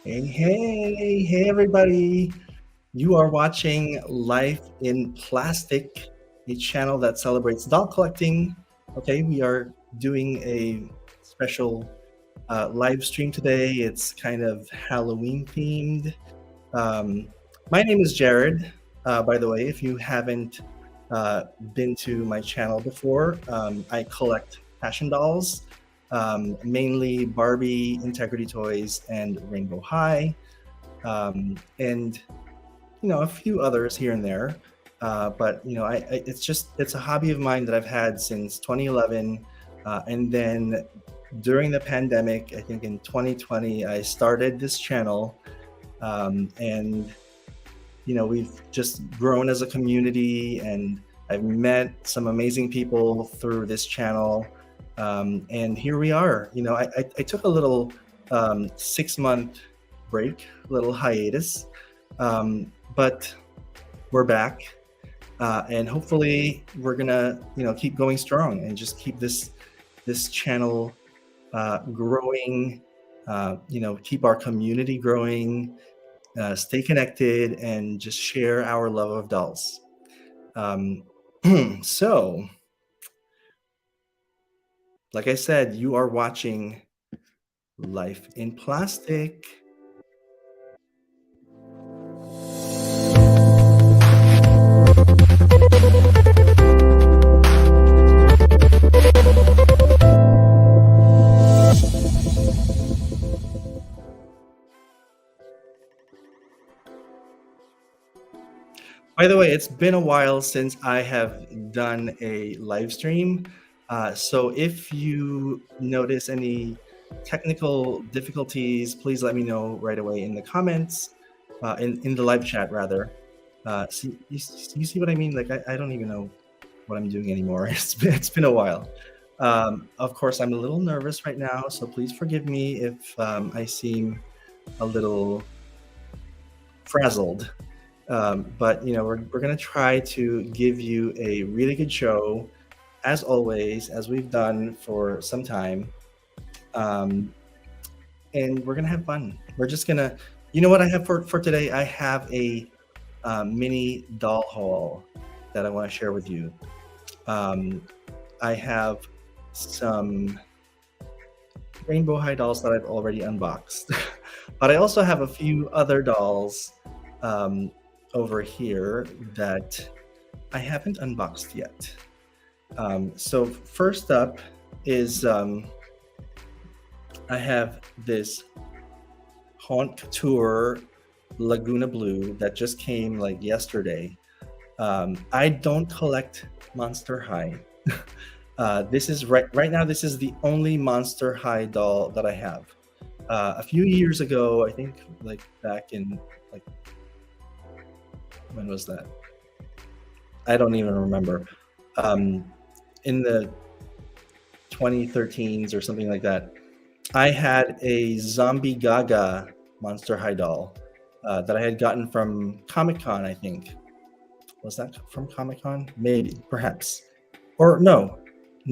Hey, everybody. You are watching Life in Plastic, a channel that celebrates doll collecting. Okay, we are doing a special live stream today. It's kind of Halloween themed. Um, my name is Jared, by the way, if you haven't been to my channel before. I collect fashion dolls, mainly Barbie, Integrity Toys, and Rainbow High, and a few others here and there. But it's a hobby of mine that I've had since 2011, and then during the pandemic, I think in 2020, I started this channel, and we've just grown as a community, and I've met some amazing people through this channel, and here we are. I took a little 6-month break, little hiatus, but we're back, and hopefully we're gonna keep going strong and just keep this channel growing, keep our community growing, stay connected, and just share our love of dolls. So, like I said, you are watching Life in Plastic. By the way, it's been a while since I have done a live stream. So if you notice any technical difficulties, please let me know right away in the comments, in the live chat rather. See, you see what I mean? Like I don't even know what I'm doing anymore. It's been a while. Of course, I'm a little nervous right now, so please forgive me if I seem a little frazzled. But we're gonna try to give you a really good show, as always, as we've done for some time, and we're gonna have fun. We're just gonna, what I have for today? I have a mini doll haul that I want to share with you. I have some Rainbow High dolls that I've already unboxed, but I also have a few other dolls over here that I haven't unboxed yet. So first up is I have this Couture Lagoona blue that just came like yesterday. I don't collect Monster High. This is right now, this is the only Monster High doll that I have. A few years ago, I think like back in like, when was that? I don't even remember. In the 2013s or something like that, I had a Zombie Gaga Monster High doll that I had gotten from Comic-Con, I think. Was that from Comic-Con? Maybe, perhaps. Or no,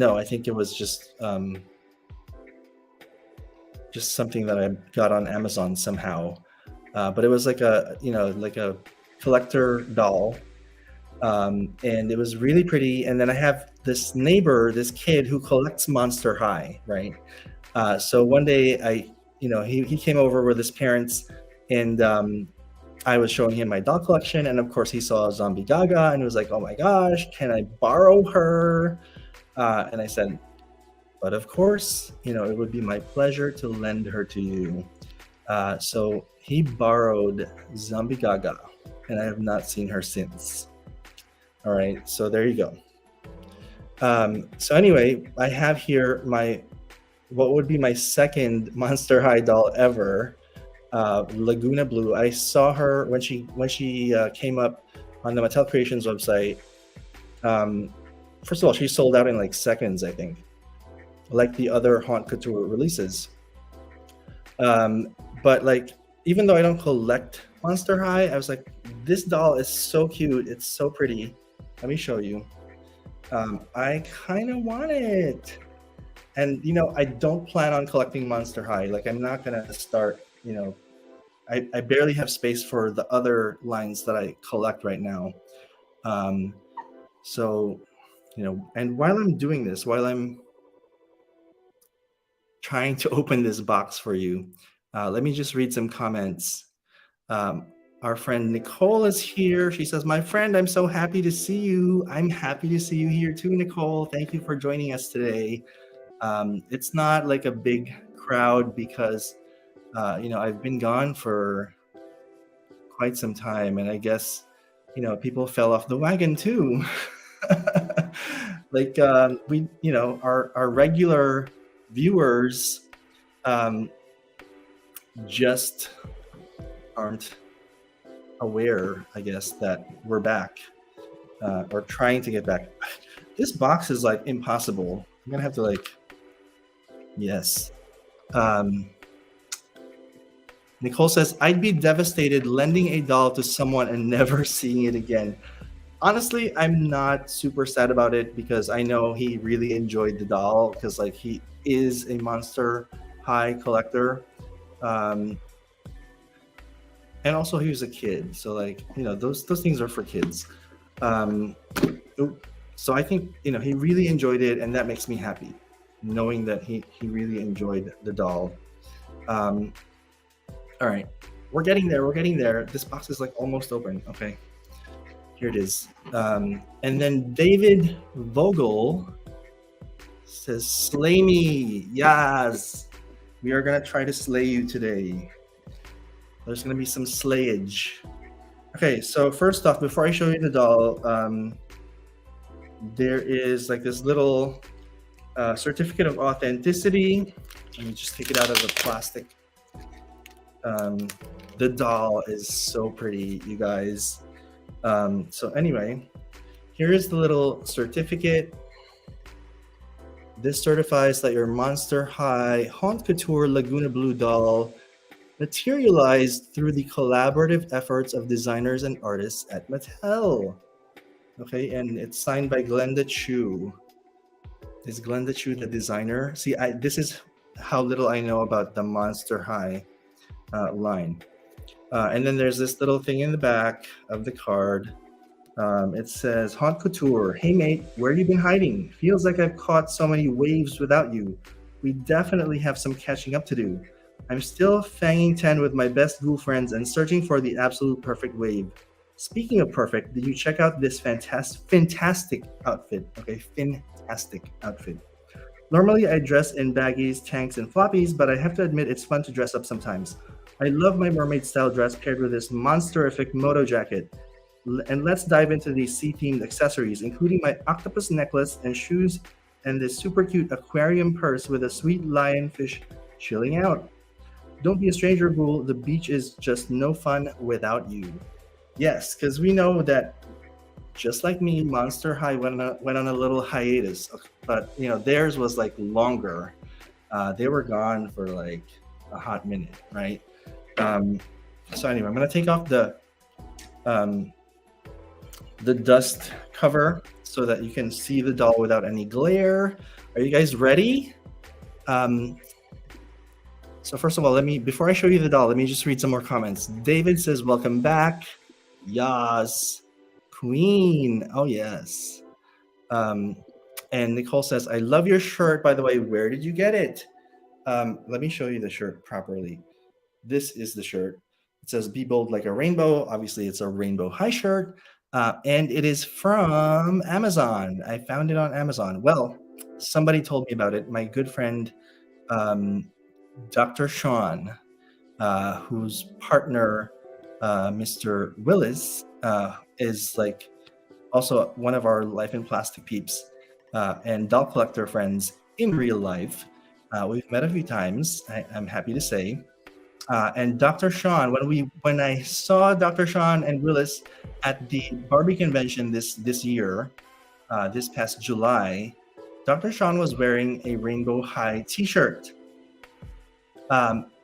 I think it was just something that I got on Amazon somehow. But it was like a collector doll, and it was really pretty. And then I have this neighbor, this kid who collects Monster High, right? So one day he came over with his parents, and I was showing him my doll collection, and of course he saw Zombie Gaga and he was like, oh my gosh, can I borrow her? And I said, but of course, it would be my pleasure to lend her to you. So he borrowed Zombie Gaga, and I have not seen her since. All right, so there you go. So anyway, I have here what would be my second Monster High doll ever, Lagoona Blue. I saw her when she came up on the Mattel Creations website. First of all, she sold out in like seconds, I think, like the other Haunt Couture releases. But like, even though I don't collect Monster High, I was like, this doll is so cute. It's so pretty. Let me show you. I kind of want it. And, I don't plan on collecting Monster High. Like, I'm not going to start, I barely have space for the other lines that I collect right now. Um, so, and while I'm doing this, while I'm trying to open this box for you, let me just read some comments. Um, our friend Nicole is here. She says, "My friend, I'm so happy to see you. I'm happy to see you here too, Nicole. Thank you for joining us today." It's not like a big crowd because, I've been gone for quite some time, and I guess, people fell off the wagon too. Like our regular viewers um, just aren't aware, I guess, that we're back or trying to get back. This box is like impossible. I'm gonna have to yes. Um, Nicole says, "I'd be devastated lending a doll to someone and never seeing it again." Honestly, I'm not super sad about it because I know he really enjoyed the doll because he is a Monster High collector. Um, and also he was a kid, so those things are for kids. Um, so I think he really enjoyed it, and that makes me happy, knowing that he really enjoyed the doll. All right, we're getting there. We're getting there. This box is almost open. Okay, here it is. And then David Vogel says, "Slay me, yes. We are gonna try to slay you today. There's gonna be some slayage." Okay, so first off, before I show you the doll, there is this little certificate of authenticity. Let me just take it out of the plastic. The doll is so pretty, you guys. So anyway, here is the little certificate. This certifies that your Monster High Haute Couture Lagoona Blue doll materialized through the collaborative efforts of designers and artists at Mattel. Okay, and it's signed by Glenda Chu. Is Glenda Chu the designer? See, this is how little I know about the Monster High line. And then there's this little thing in the back of the card. It says, "Haute Couture, hey mate, where you been hiding? Feels like I've caught so many waves without you. We definitely have some catching up to do. I'm still fanging 10 with my best ghoul friends and searching for the absolute perfect wave. Speaking of perfect, did you check out this fantastic outfit?" Okay, fantastic outfit. "Normally I dress in baggies, tanks, and floppies, but I have to admit it's fun to dress up sometimes. I love my mermaid style dress paired with this monsterific moto jacket. And let's dive into these sea-themed accessories, including my octopus necklace and shoes and this super cute aquarium purse with a sweet lionfish chilling out. Don't be a stranger, ghoul. The beach is just no fun without you." Yes, because we know that just like me, Monster High went on a little hiatus, but theirs was longer. They were gone for a hot minute, right? So anyway, I'm gonna take off the dust cover so that you can see the doll without any glare. Are you guys ready? So first of all, before I show you the doll, let me just read some more comments. David says, "Welcome back." Yas. Queen. Oh, yes. And Nicole says, "I love your shirt. By the way, where did you get it?" Let me show you the shirt properly. This is the shirt. It says, "Be bold like a rainbow." Obviously, it's a Rainbow High shirt. And it is from Amazon. I found it on Amazon. Well, somebody told me about it. My good friend, Dr. Sean, whose partner, Mr. Willis, is also one of our Life in Plastic peeps and doll collector friends in real life. We've met a few times, I'm happy to say. And Dr. Sean, when I saw Dr. Sean and Willis at the Barbie convention this year, this past July, Dr. Sean was wearing a Rainbow High T-shirt.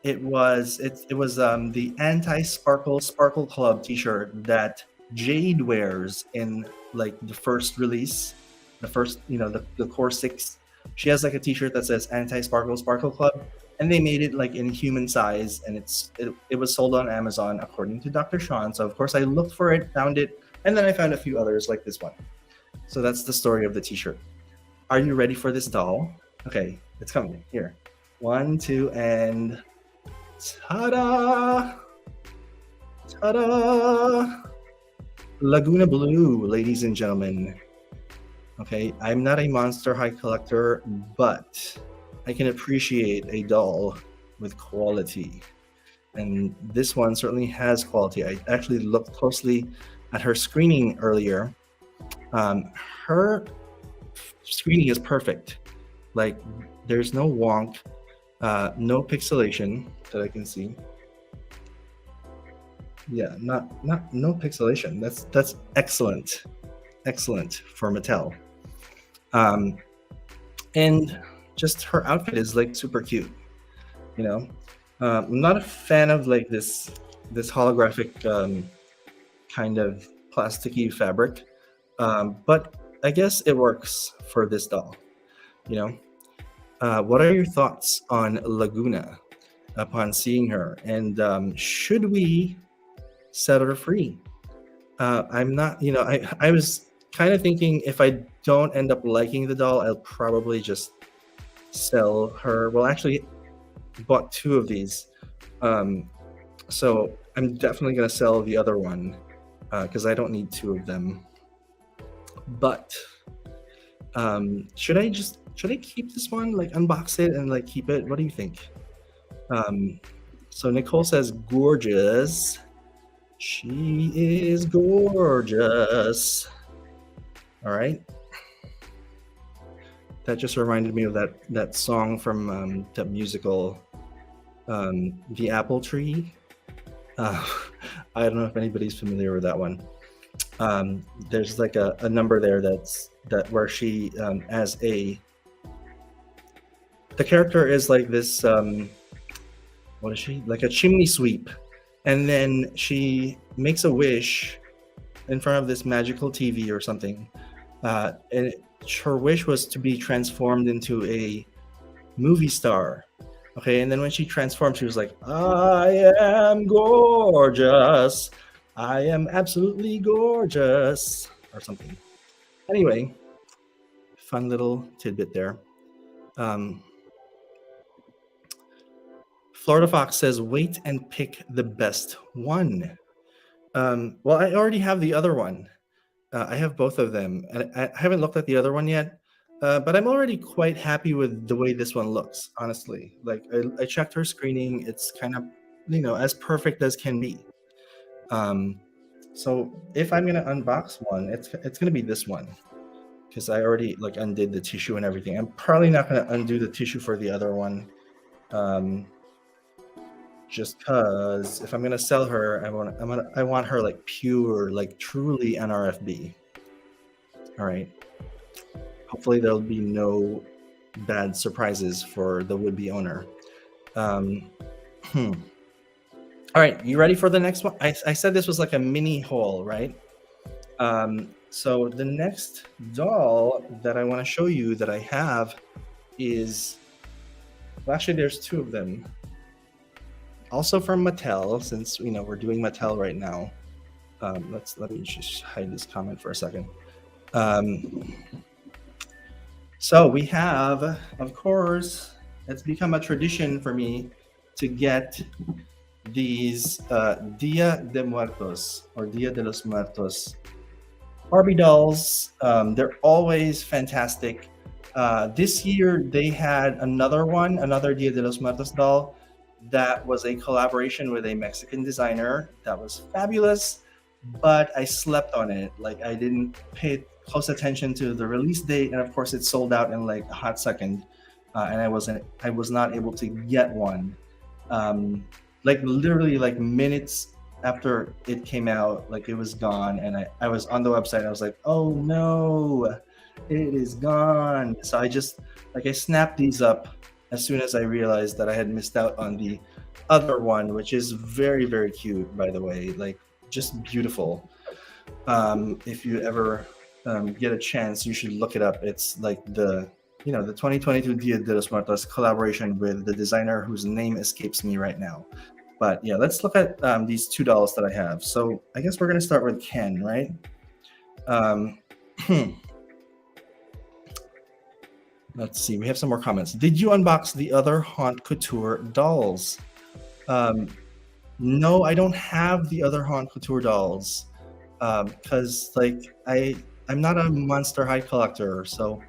It was the Anti-Sparkle Club T-shirt that Jade wears in the first release, the first the core 6. She has a T-shirt that says Anti-Sparkle Club. and they made it like in human size, and it was sold on Amazon according to Dr. Sean. So of course I looked for it, found it, and then I found a few others like this one. So that's the story of the t-shirt. Are you ready for this doll? Okay, it's coming. Here. 1, 2, and ta-da! Ta-da! Lagoona Blue, ladies and gentlemen. Okay, I'm not a Monster High collector, but I can appreciate a doll with quality. And this one certainly has quality. I actually looked closely at her screening earlier. Her screening is perfect. Like, there's no wonk, no pixelation that I can see. Yeah, no pixelation. That's excellent for Mattel. And just her outfit is like super cute, you know. I'm not a fan of like this holographic kind of plasticky fabric, but I guess it works for this doll, you know. What are your thoughts on Lagoona upon seeing her, and should we set her free? I'm not, you know, I was kind of thinking if I don't end up liking the doll, I'll probably just sell her. Well, actually, I bought 2 of these, so I'm definitely gonna sell the other one because I don't need 2 of them. But should I keep this one, like unbox it and like keep it? What do you think? So Nicole says gorgeous. She is gorgeous. All right. That just reminded me of that song from the musical, The Apple Tree. I don't know if anybody's familiar with that one. There's like a number there where she the character is like this, what is she? Like a chimney sweep. And then she makes a wish in front of this magical TV or something. And her wish was to be transformed into a movie star. Okay, and then when she transformed, she was like, I am gorgeous. I am absolutely gorgeous. Or something. Anyway, fun little tidbit there. Florida Fox says, wait and pick the best one. Well, I already have the other one. I have both of them. And I haven't looked at the other one yet, but I'm already quite happy with the way this one looks, honestly. Like, I checked her screening. It's kind of, you know, as perfect as can be. So if I'm going to unbox one, it's going to be this one, because I already like undid the tissue and everything. I'm probably not going to undo the tissue for the other one. Just because if I'm gonna sell her, I want her like pure, like truly NRFB. All right. Hopefully there'll be no bad surprises for the would-be owner. All right, you ready for the next one? I said this was like a mini haul, right? So the next doll that I want to show you that I have is, well, actually there's 2 of them. Also from Mattel, since you know we're doing Mattel right now. Let me just hide this comment for a second. So we have, of course, it's become a tradition for me to get these Dia de Muertos or Dia de los Muertos Barbie dolls. They're always fantastic. This year they had another Dia de los Muertos doll that was a collaboration with a Mexican designer that was fabulous, but I slept on it. Like, I didn't pay close attention to the release date, and of course it sold out in like a hot second, and I was not able to get one. Like literally like minutes after it came out, like it was gone, and I was on the website. I was like, oh no, it is gone. So I snapped these up as soon as I realized that I had missed out on the other one, which is very, very cute, by the way, like just beautiful. If you ever get a chance, you should look it up. It's like the the 2022 Dia de los Muertos collaboration with the designer whose name escapes me right now. But yeah, let's look at these two dolls that I have. So I guess we're gonna start with Ken, right? Um, let's see. We have some more comments. Did you unbox the other Haunt Couture dolls? No, I don't have the other Haunt Couture dolls because I'm not a Monster High collector, so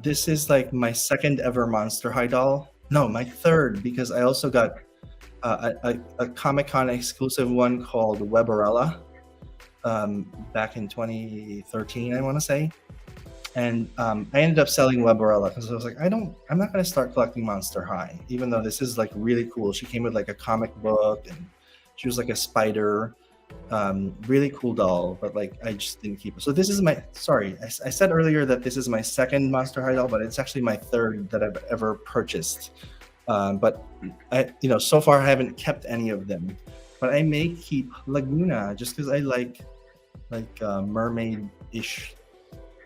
this is like my second ever Monster High doll. No, my third, because I also got a Comic-Con exclusive one called Weberella back in 2013, I want to say. And I ended up selling Weberella because I was like, I'm not going to start collecting Monster High, even though this is like really cool. She came with like a comic book and she was like a spider. Really cool doll, but like I just didn't keep it. So this is I said earlier that this is my second Monster High doll, but it's actually my third that I've ever purchased. But so far I haven't kept any of them. But I may keep Lagoona just because I like mermaid-ish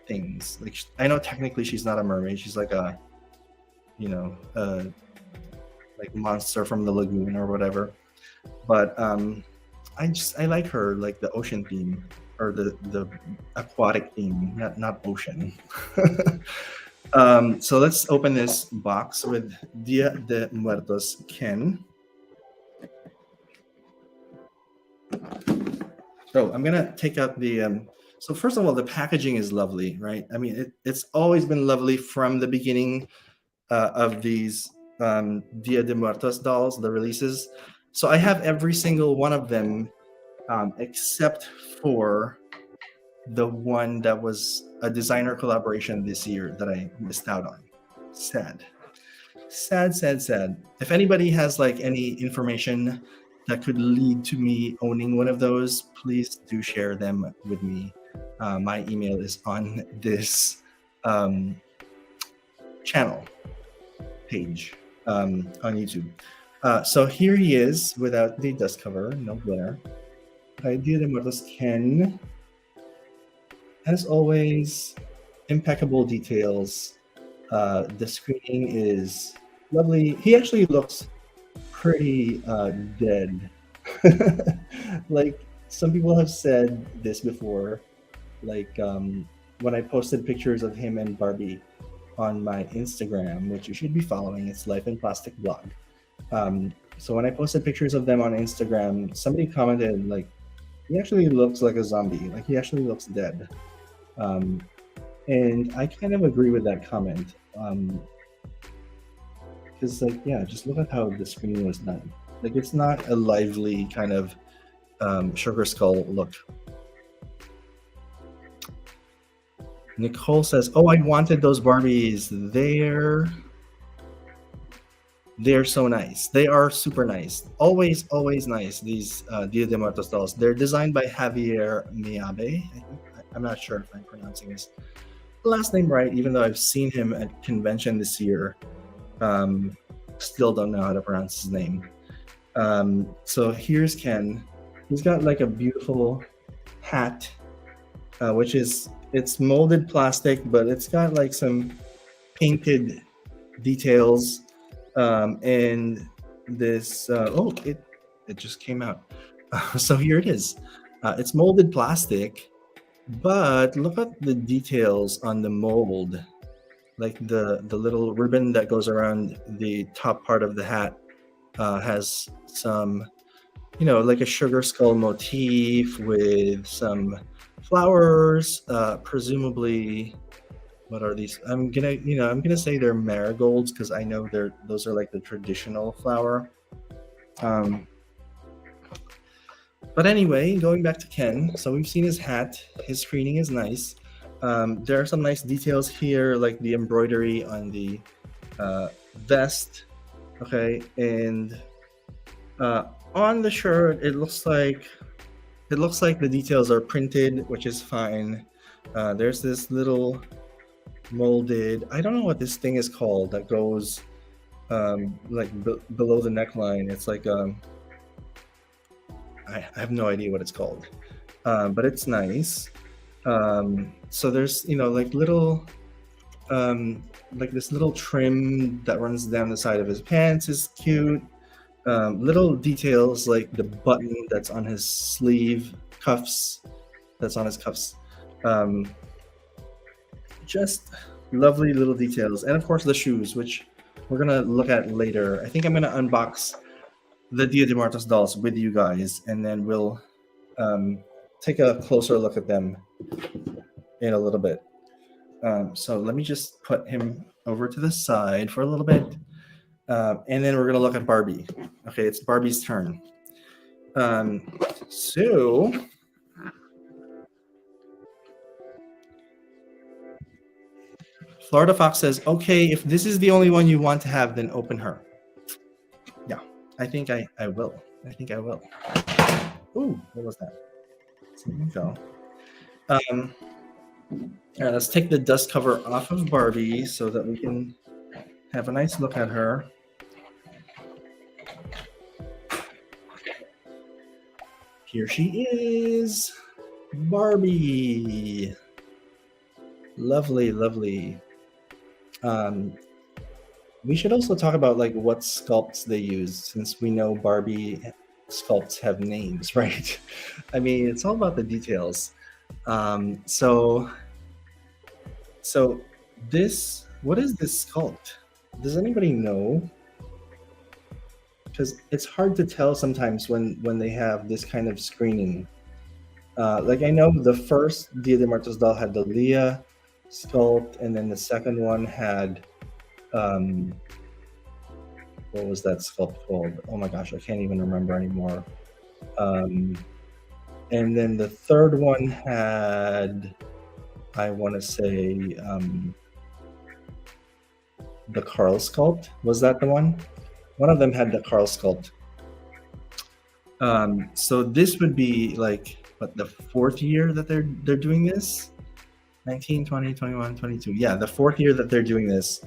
things. Like I know technically she's not a mermaid; she's like a like monster from the lagoon or whatever. But I like her, like the ocean theme or the aquatic theme, not ocean. So let's open this box with Dia de Muertos Ken. So I'm gonna take out the. So first of all, the packaging is lovely, right? I mean, it's always been lovely from the beginning of these Dia de Muertos dolls, the releases. So I have every single one of them except for the one that was a designer collaboration this year that I missed out on. Sad. If anybody has like any information that could lead to me owning one of those, please do share them with me. My email is on this channel page on YouTube. So here he is without the dust cover, no glitter. Dia de Muertos Ken. As always, impeccable details. The screening is lovely. He actually looks pretty dead. Like some people have said this before, like when I posted pictures of him and Barbie on my Instagram, which you should be following. It's Life in Plastic blog. So when I posted pictures of them on Instagram, somebody commented like, he actually looks like a zombie. Like he actually looks dead. And I kind of agree with that comment. Because like, yeah, just look at how the screen was done. Like it's not a lively kind of sugar skull look. Nicole says, "Oh, I wanted those Barbies. They're so nice. They are super nice. Always nice. These Dia de Muertos dolls. They're designed by Javier Miabe. I'm not sure if I'm pronouncing his last name right, even though I've seen him at convention this year. Still don't know how to pronounce his name. So here's Ken. He's got like a beautiful hat, which is, it's molded plastic, but it's got like some painted details. And this, it just came out. So here it is. It's molded plastic, but look at the details on the mold. Like the little ribbon that goes around the top part of the hat has some, like a sugar skull motif with some flowers, presumably. What are these? I'm gonna say they're marigolds because I know those are like the traditional flower. But anyway, going back to Ken, so we've seen his hat. His screening is nice. There are some nice details here, like the embroidery on the vest. Okay, and on the shirt, it looks like the details are printed, which is fine. There's this little molded, I don't know what this thing is called, that goes below the neckline. It's like I have no idea what it's called, but it's nice. So there's like little like this little trim that runs down the side of his pants is cute. Little details like the button that's on his sleeve cuffs, that's on his cuffs. Um, just lovely little details, and of course the shoes, which we're gonna look at later. I think I'm gonna unbox the Dia de Muertos dolls with you guys, and then we'll take a closer look at them in a little bit. So let me just put him over to the side for a little bit, and then we're gonna look at Barbie. Okay, it's Barbie's turn. So Florida Fox says, okay, if this is the only one you want to have, then open her. Yeah, I think I will. I think I will. Ooh, what was that? So there we go. All right, let's take the dust cover off of Barbie so that we can have a nice look at her. Here she is, Barbie. Lovely, lovely. We should also talk about like what sculpts they use, since we know Barbie sculpts have names, right? I mean, it's all about the details. So this, what is this sculpt? Does anybody know? Because it's hard to tell sometimes when they have this kind of screening. Like I know the first Dia de Muertos doll had the Leah sculpt, and then the second one had what was that sculpt called? Oh my gosh, I can't even remember anymore. And then the third one had, I want to say, the Carl sculpt. Was that the one? One of them had the Carl sculpt. So this would be like what, the fourth year that they're doing this. 19, 20, 21, 22. Yeah, the fourth year that they're doing this.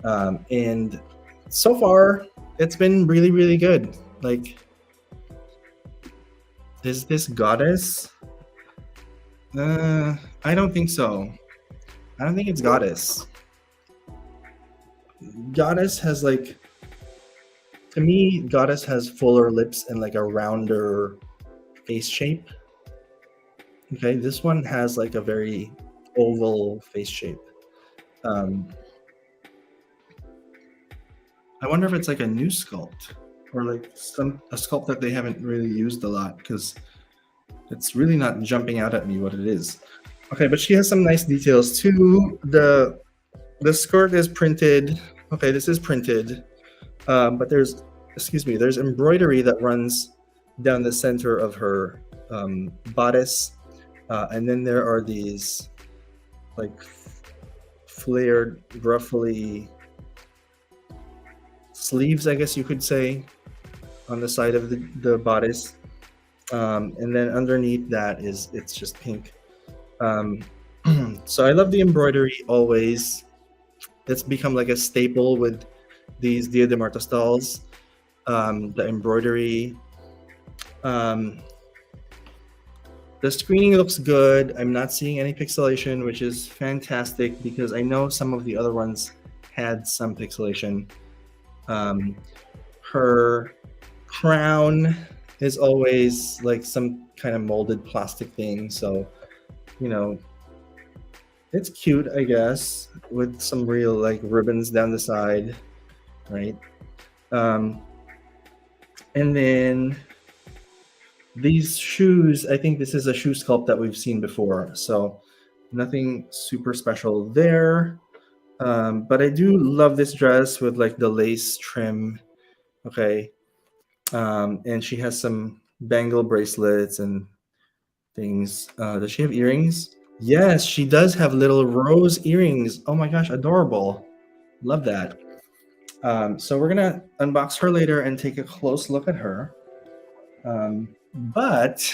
And so far, it's been really, really good. Like, is this Goddess? I don't think so. I don't think it's Goddess. Goddess has like, to me, Goddess has fuller lips and like a rounder face shape. Okay, this one has like a very oval face shape. I wonder if it's like a new sculpt or like a sculpt that they haven't really used a lot, because it's really not jumping out at me what it is. Okay, but she has some nice details too. The skirt is printed. Okay, this is printed, but there's embroidery that runs down the center of her bodice, and then there are these like flared, ruffly sleeves, I guess you could say, on the side of the bodice, and then underneath that it's just pink. So I love the embroidery always. It's become like a staple with these Dia de Muertos dolls. The embroidery. The screening looks good. I'm not seeing any pixelation, which is fantastic because I know some of the other ones had some pixelation. Her crown is always like some kind of molded plastic thing, so you know, it's cute, I guess, with some real like ribbons down the side, right? And then these shoes, I think this is a shoe sculpt that we've seen before, so nothing super special there. But I do love this dress with like the lace trim. Okay. And she has some bangle bracelets and things. Does she have earrings? Yes, she does have little rose earrings. Oh my gosh, adorable. Love that. So we're gonna unbox her later and take a close look at her. But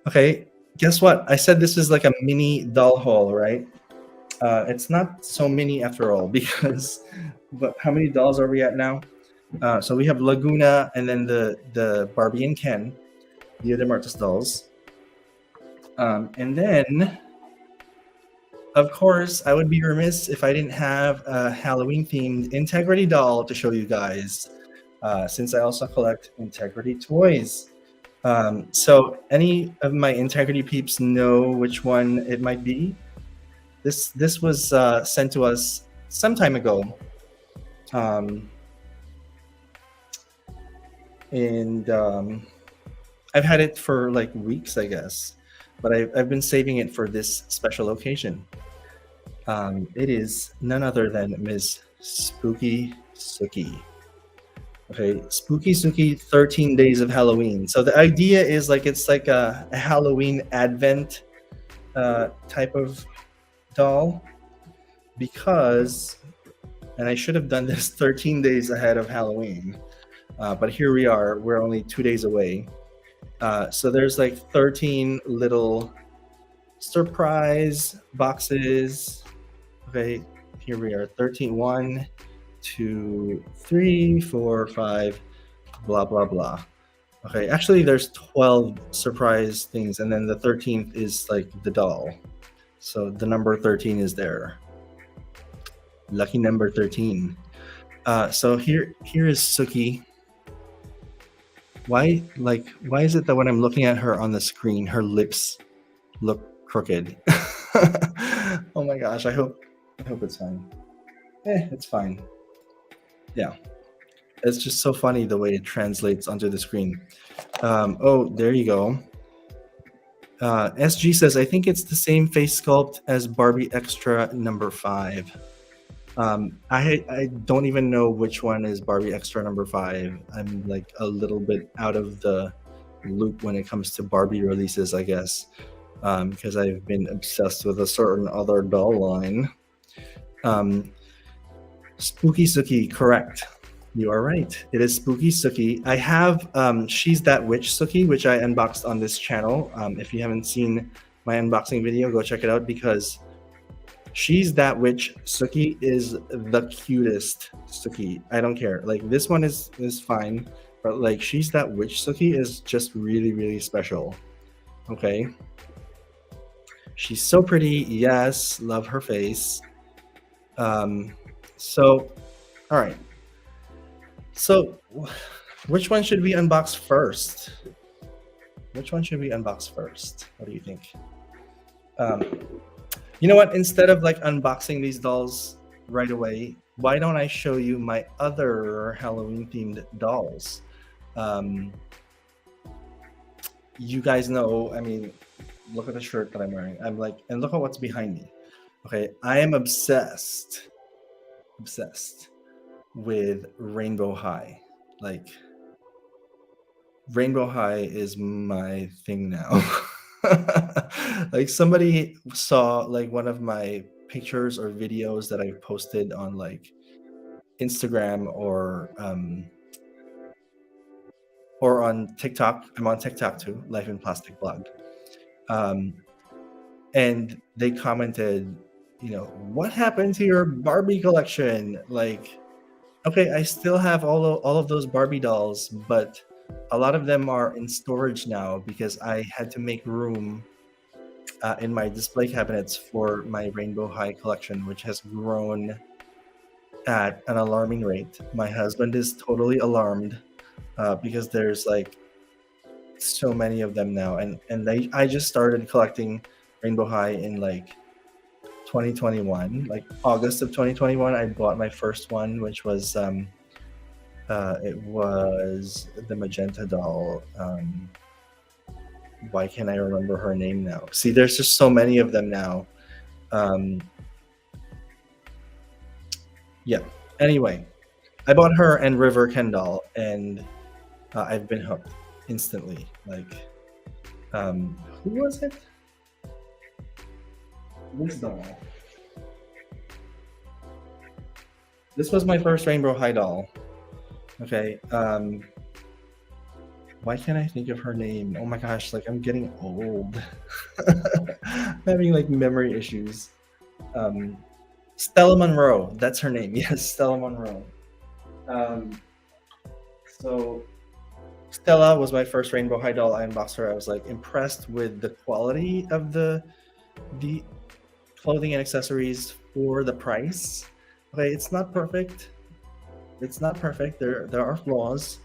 okay, guess what? I said this is like a mini doll haul, right? It's not so mini after all, because but how many dolls are we at now? So we have Lagoona and then the Barbie and Ken, the other Muertos dolls. And then Of course, I would be remiss if I didn't have a Halloween themed Integrity doll to show you guys, since I also collect Integrity toys. So any of my Integrity peeps know which one it might be? This was sent to us some time ago. Um, and I've had it for like weeks, I guess, but I've been saving it for this special occasion. It is none other than Ms. Spooky Sooki. Okay, Spooky Sooki, 13 Days of Halloween. So the idea is like it's like a Halloween Advent type of doll because, and I should have done this 13 days ahead of Halloween, but here we are. We're only 2 days away. So there's like 13 little surprise boxes. Okay, here we are. 13, 1, 2, 3, 4, 5, blah, blah, blah. Okay, actually there's 12 surprise things, and then the 13th is like the doll. So the number 13 is there. Lucky number 13. So here is Sooki. Why is it that when I'm looking at her on the screen, her lips look crooked? Oh my gosh, I hope it's fine. It's fine. Yeah. It's just so funny the way it translates onto the screen. Oh, there you go. SG says, I think it's the same face sculpt as Barbie Extra number 5. I don't even know which one is Barbie Extra number 5. I'm like a little bit out of the loop when it comes to Barbie releases, I guess, because I've been obsessed with a certain other doll line. Spooky Sooki, correct. You are right. It is Spooky Sooki. I have She's That Witch Sooki, which I unboxed on this channel. If you haven't seen my unboxing video, go check it out because She's That Witch Sooki is the cutest Sooki. I don't care. Like this one is fine, but like She's That Witch Sooki is just really, really special. Okay. She's so pretty. Yes, love her face. So, all right. So, which one should we unbox first? Which one should we unbox first? What do you think? You know what? Instead of like unboxing these dolls right away, why don't I show you my other Halloween themed dolls? You guys know, I mean, look at the shirt that I'm wearing. I'm like, and look at what's behind me. Okay, I am obsessed with Rainbow High. Like, Rainbow High is my thing now. Like somebody saw like one of my pictures or videos that I posted on like Instagram or on TikTok. I'm on TikTok too, Life in Plastic blog. And they commented, you know, what happened to your Barbie collection? Like, okay, I still have all of those Barbie dolls, but a lot of them are in storage now because I had to make room in my display cabinets for my Rainbow High collection, which has grown at an alarming rate. My husband is totally alarmed because there's like so many of them now, and I just started collecting Rainbow High in like 2021, like August of 2021. I bought my first one, which was it was the magenta doll. Why can't I remember her name now? See, there's just so many of them now. Yeah. Anyway, I bought her and River Kendall, and I've been hooked instantly. Like, who was it? This doll. This was my first Rainbow High doll. Okay. Why can't I think of her name? Oh my gosh, like I'm getting old. I'm having like memory issues. Stella Monroe, that's her name. Yes, Stella Monroe. So Stella was my first Rainbow High doll. I unboxed her. I was like impressed with the quality of the clothing and accessories for the price. Okay, it's not perfect. It's not perfect. There are flaws.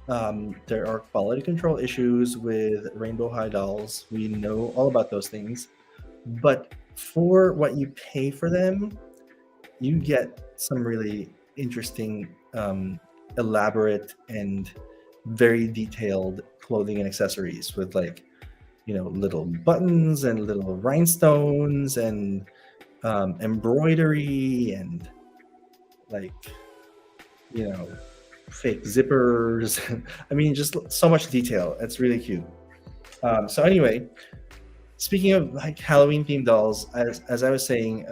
There are quality control issues with Rainbow High dolls. We know all about those things. But for what you pay for them, you get some really interesting, elaborate, and very detailed clothing and accessories with like little buttons and little rhinestones and embroidery and like you know fake zippers. I mean, just so much detail. It's really cute. So anyway, speaking of like Halloween themed dolls, as I was saying,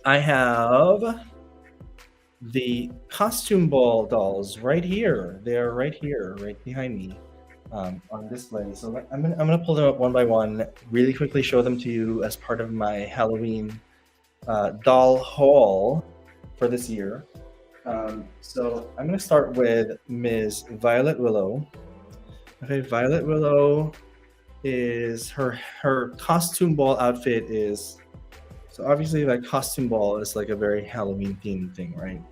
I have the costume ball dolls right here. They're right here, right behind me, on display. So I'm gonna pull them up one by one, really quickly show them to you as part of my Halloween doll haul for this year. So I'm gonna start with Ms. Violet Willow. Okay, Violet Willow is her costume ball outfit is so obviously like costume ball is like a very Halloween themed thing, right?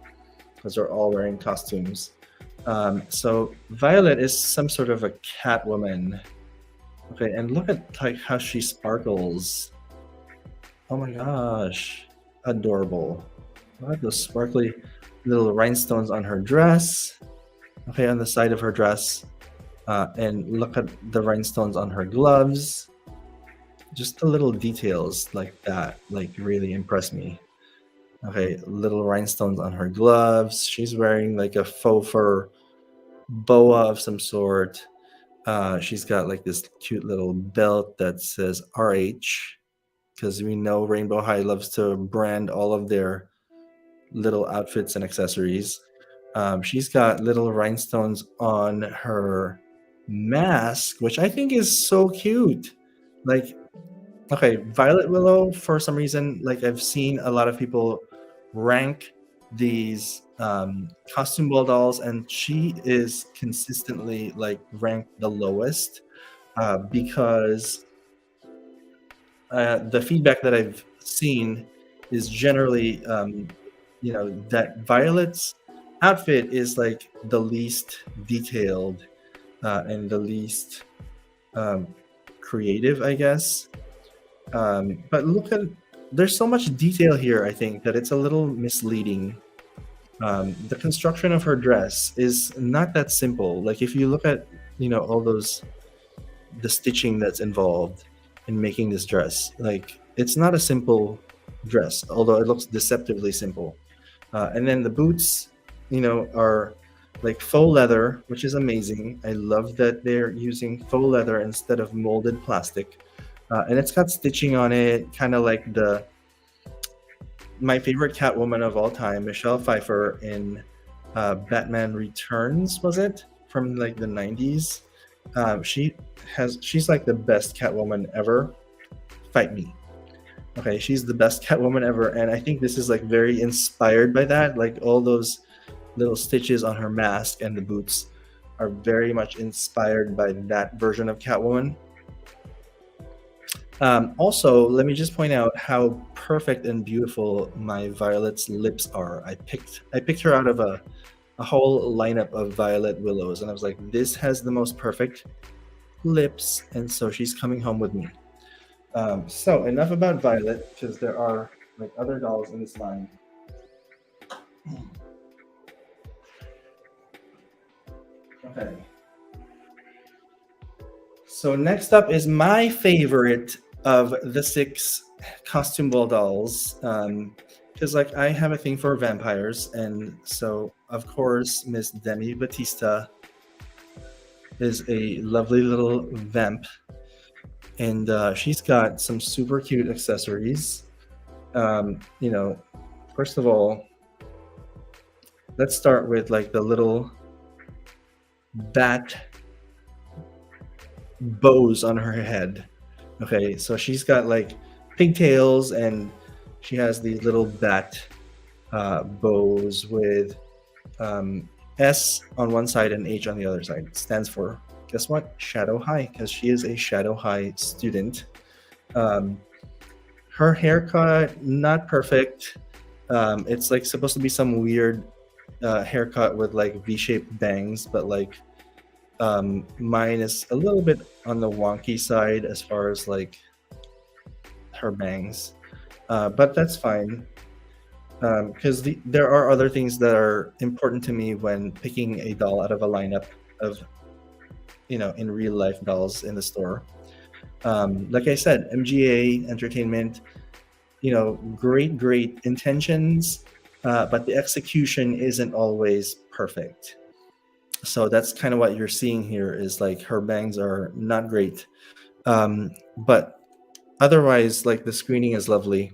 Because they're all wearing costumes. So Violet is some sort of a cat woman. Okay, and look at like how she sparkles. Oh my gosh, adorable. Look at those sparkly little rhinestones on her dress. Okay, on the side of her dress. And look at the rhinestones on her gloves. Just the little details like that, like really impress me. Okay, little rhinestones on her gloves. She's wearing like a faux fur boa of some sort. She's got like this cute little belt that says RH, because we know Rainbow High loves to brand all of their little outfits and accessories. She's got little rhinestones on her mask, which I think is so cute. Like, okay, Violet Willow, for some reason, like I've seen a lot of people rank these costume ball dolls, and she is consistently like ranked the lowest because the feedback that I've seen is generally, that Violet's outfit is like the least detailed and the least creative, I guess. But look at there's so much detail here, I think, that it's a little misleading. The construction of her dress is not that simple. Like if you look at all those the stitching that's involved in making this dress, like it's not a simple dress, although it looks deceptively simple. And then the boots, are like faux leather, which is amazing. I love that they're using faux leather instead of molded plastic. And it's got stitching on it, kind of like my favorite Catwoman of all time, Michelle Pfeiffer in Batman Returns, was it from like the 90s? She's like the best Catwoman ever. Fight me. Okay, she's the best Catwoman ever, and I think this is like very inspired by that. Like all those little stitches on her mask and the boots are very much inspired by that version of Catwoman. Also, let me just point out how perfect and beautiful my Violet's lips are. I picked her out of a whole lineup of Violet Willows, and I was like, this has the most perfect lips, and so she's coming home with me. So enough about Violet, because there are like other dolls in this line. Okay. So next up is my favorite of the 6 costume ball dolls, because like I have a thing for vampires, and so of course Miss Demi Batista is a lovely little vamp, and she's got some super cute accessories. First of all, let's start with like the little bat bows on her head. Okay, so she's got like pigtails, and she has these little bat bows with S on one side and H on the other side. It stands for, guess what? Shadow High, because she is a Shadow High student. Her haircut, not perfect. It's like supposed to be some weird haircut with like V-shaped bangs, but like mine is a little bit on the wonky side as far as like her bangs. But that's fine because there are other things that are important to me when picking a doll out of a lineup of, in real life dolls in the store. Like I said, MGA Entertainment, great intentions, but the execution isn't always perfect. So that's kind of what you're seeing here is like her bangs are not great. But otherwise, like the screening is lovely.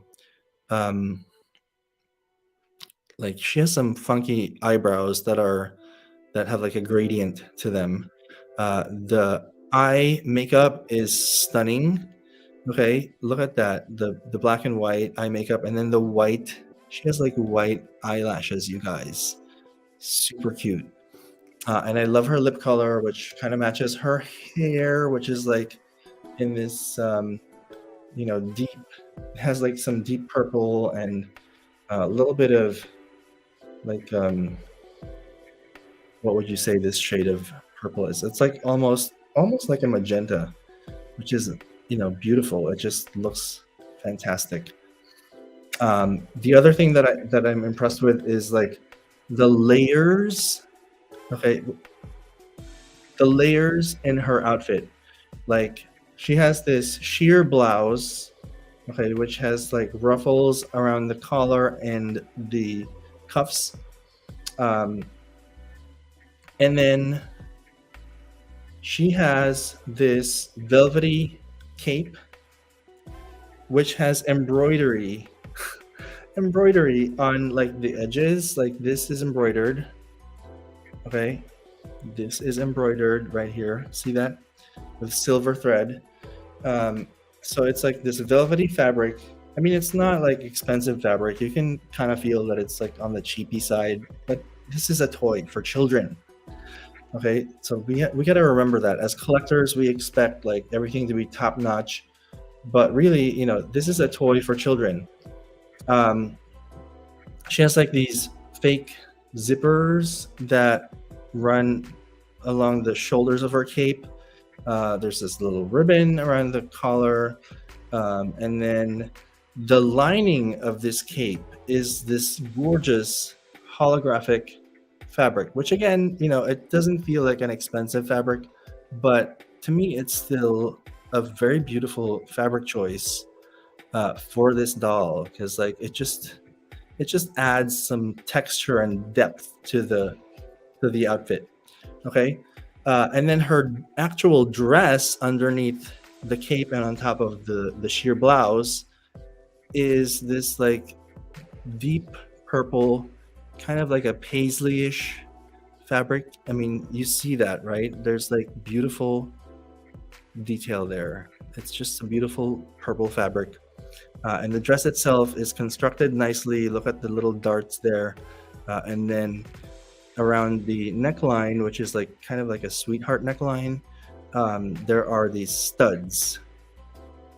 Like she has some funky eyebrows that have like a gradient to them. The eye makeup is stunning. Okay, look at that. The black and white eye makeup, and then the white. She has like white eyelashes, you guys. Super cute. And I love her lip color, which kind of matches her hair, which is like in this, deep, has like some deep purple and a little bit of like, what would you say this shade of purple is? It's like almost like a magenta, which is, beautiful. It just looks fantastic. The other thing that I'm impressed with is like the layers. Okay, the layers in her outfit. Like she has this sheer blouse, okay, which has like ruffles around the collar and the cuffs. And then she has this velvety cape, which has embroidery on like the edges. Like this is embroidered. Okay, this is embroidered right here. See that? With silver thread. So it's like this velvety fabric. I mean, it's not like expensive fabric. You can kind of feel that it's like on the cheapy side, but this is a toy for children. Okay, so we got to remember that as collectors, we expect like everything to be top notch, but really, this is a toy for children. She has like these fake zippers that run along the shoulders of her cape. There's this little ribbon around the collar, and then the lining of this cape is this gorgeous holographic fabric, which again, it doesn't feel like an expensive fabric, but to me, it's still a very beautiful fabric choice for this doll because like it just adds some texture and depth to the outfit. Okay. And then her actual dress underneath the cape and on top of the sheer blouse is this like deep purple, kind of like a paisley-ish fabric. I mean, you see that, right? There's like beautiful detail there. It's just a beautiful purple fabric. And the dress itself is constructed nicely. Look at the little darts there. And then around the neckline, which is like kind of like a sweetheart neckline, there are these studs.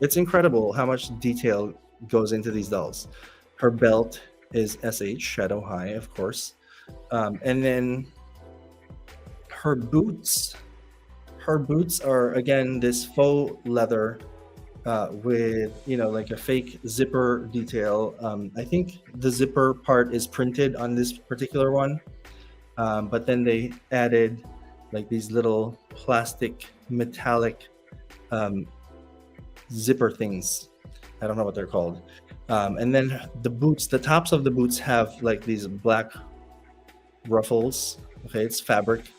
It's incredible how much detail goes into these dolls. Her belt is SH, Shadow High, of course. And then her boots are again this faux leather with like a fake zipper detail. I think the zipper part is printed on this particular one. But then they added like these little plastic metallic zipper things. I don't know what they're called. And then the tops of the boots have like these black ruffles. Okay, it's fabric.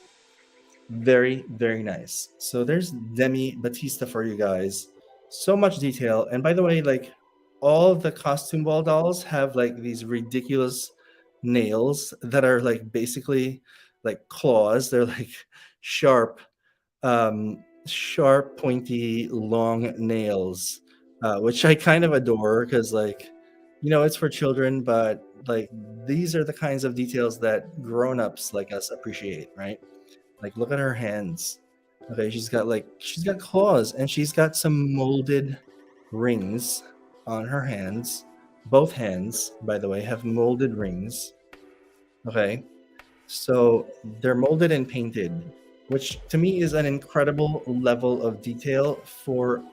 Very, very nice. So there's Demi Batista for you guys. So much detail. And by the way, like all the costume ball dolls have like these ridiculous nails that are like basically like claws. They're like sharp, pointy, long nails, which I kind of adore because like, it's for children, but like these are the kinds of details that grown-ups like us appreciate, right? Like look at her hands. Okay, she's got claws and she's got some molded rings on her hands. Both hands, by the way, have molded rings. Okay, so they're molded and painted, which to me is an incredible level of detail for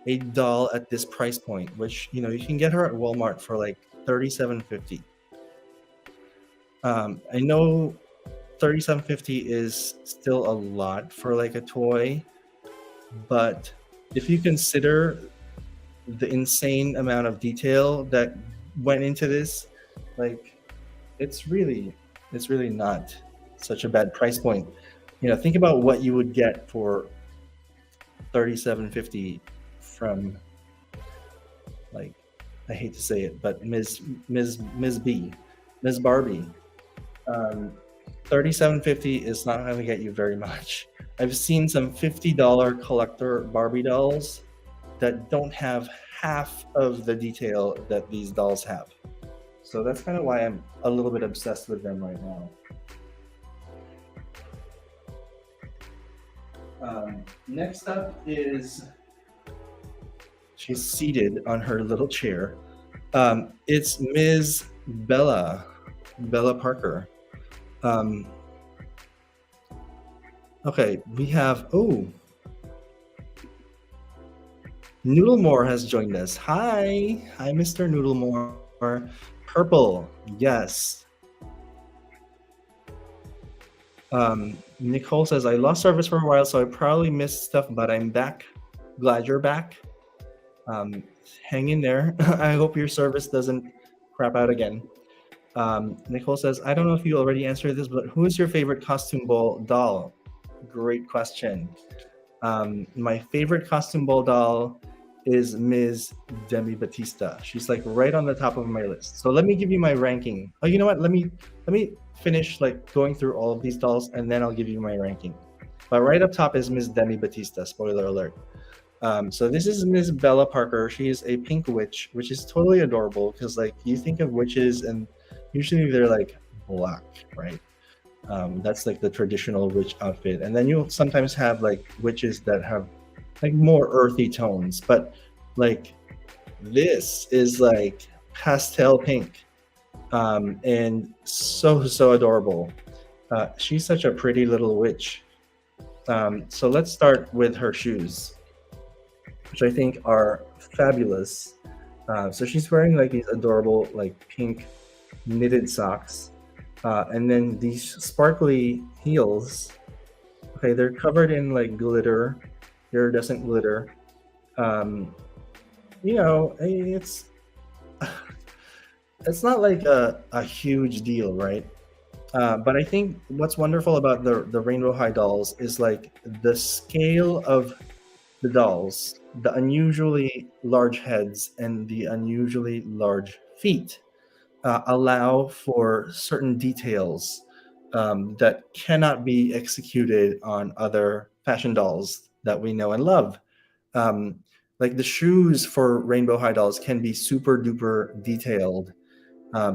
a doll at this price point, which you can get her at Walmart for like $37.50. I know $37.50 is still a lot for like a toy, but if you consider the insane amount of detail that went into this, like it's really not such a bad price point. Think about what you would get for $37.50 from, like, I hate to say it, but Ms. B, Ms. Barbie. 37.50 is not going to get you very much. I've seen some $50 collector Barbie dolls that don't have half of the detail that these dolls have. So that's kind of why I'm a little bit obsessed with them right now. Next up is, she's seated on her little chair. It's Ms. Bella Parker. Okay, we have, Noodlemore has joined us. Hi, Mr. Noodlemore. Purple, yes. Nicole says, I lost service for a while, so I probably missed stuff, but I'm back. Glad you're back. Hang in there. I hope your service doesn't crap out again. Nicole says, I don't know if you already answered this, but who is your favorite costume ball doll? Great question. My favorite costume ball doll is Ms. Demi Batista. She's like right on the top of my list. So let me give you my ranking. Oh, you know what? Let me finish like going through all of these dolls, and then I'll give you my ranking. But right up top is Ms. Demi Batista. Spoiler alert. So this is Ms. Bella Parker. She is a pink witch, which is totally adorable because like you think of witches and usually they're like black, right? That's like the traditional witch outfit. And then you'll sometimes have like witches that have like more earthy tones, but like this is like pastel pink, and so adorable. She's such a pretty little witch. So let's start with her shoes, which I think are fabulous. So she's wearing like these adorable like pink knitted socks, and then these sparkly heels. Okay, they're covered in like glitter, iridescent glitter. It's not like a huge deal, right? But I think what's wonderful about the Rainbow High dolls is like the scale of the dolls, the unusually large heads and the unusually large feet allow for certain details that cannot be executed on other fashion dolls that we know and love. Like the shoes for Rainbow High dolls can be super duper detailed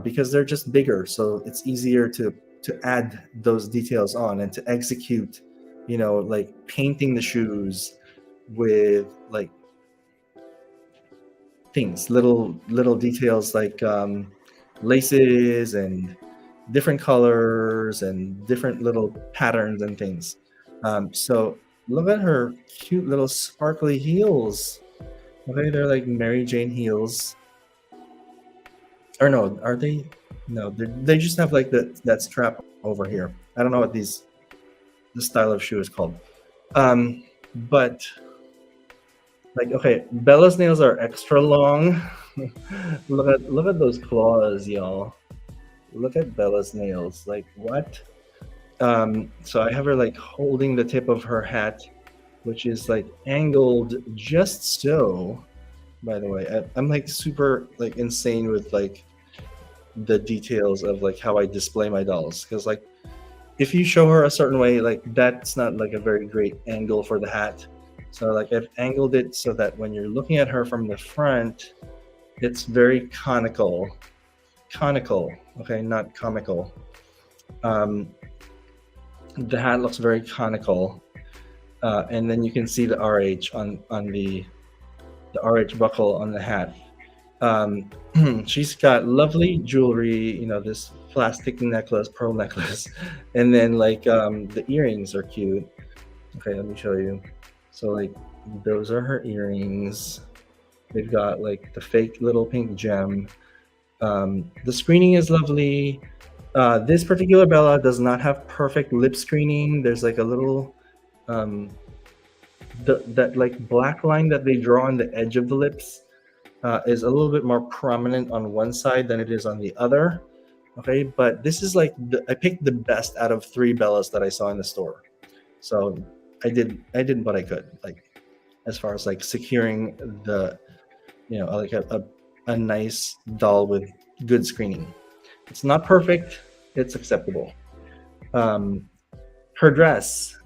because they're just bigger, so it's easier to add those details on and to execute, like painting the shoes with like things, little details like laces and different colors and different little patterns and things. So look at her cute little sparkly heels. Okay, they're like Mary Jane heels. Or no, are they? No, they just have like that strap over here. I don't know what this style of shoe is called. But like, okay, Bella's nails are extra long. look at those claws, y'all. Look at Bella's nails. Like what? So I have her like holding the tip of her hat, which is like angled just so. By the way, I'm like super like insane with like the details of like how I display my dolls, because like if you show her a certain way, like that's not like a very great angle for the hat. So like I've angled it so that when you're looking at her from the front, it's very conical, okay, not comical. The hat looks very conical, and then you can see the RH on the RH buckle on the hat. Um, she's got lovely jewelry, this plastic necklace, pearl necklace, and then like the earrings are cute. Okay, let me show you. So like those are her earrings. They've got like the fake little pink gem. The screening is lovely. This particular Bella does not have perfect lip screening. There's like a little um, that like black line that they draw on the edge of the lips is a little bit more prominent on one side than it is on the other. Okay, but this is like I picked the best out of three Bellas that I saw in the store. So I did what I could, like as far as like securing the like a nice doll with good screening. It's not perfect, it's acceptable. Um, her dress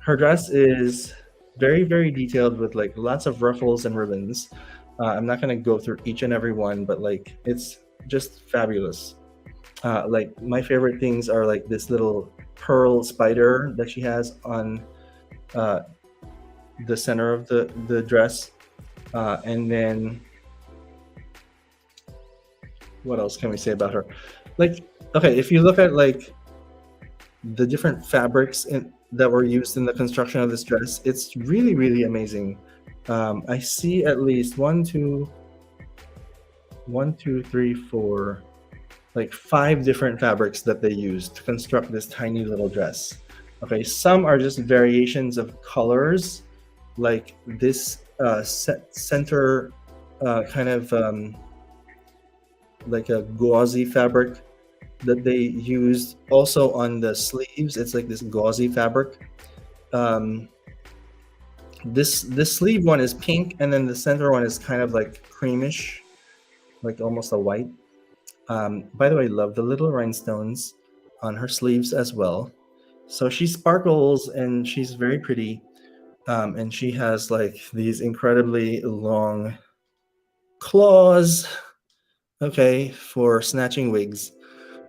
is very very detailed with like lots of ruffles and ribbons. I'm not going to go through each and every one, but like it's just fabulous. Like my favorite things are like this little pearl spider that she has on uh, the center of the dress, and then what else can we say about her? Like, okay, if you look at like the different fabrics that were used in the construction of this dress, it's really really amazing. I see at least one, two, three, four, like five different fabrics that they used to construct this tiny little dress. Okay, some are just variations of colors, like this center kind of like a gauzy fabric that they used also on the sleeves. It's like this gauzy fabric. Um, this sleeve one is pink, and then the center one is kind of like creamish, like almost a white. By the way, love the little rhinestones on her sleeves as well. So she sparkles and she's very pretty. And she has like these incredibly long claws, okay, for snatching wigs.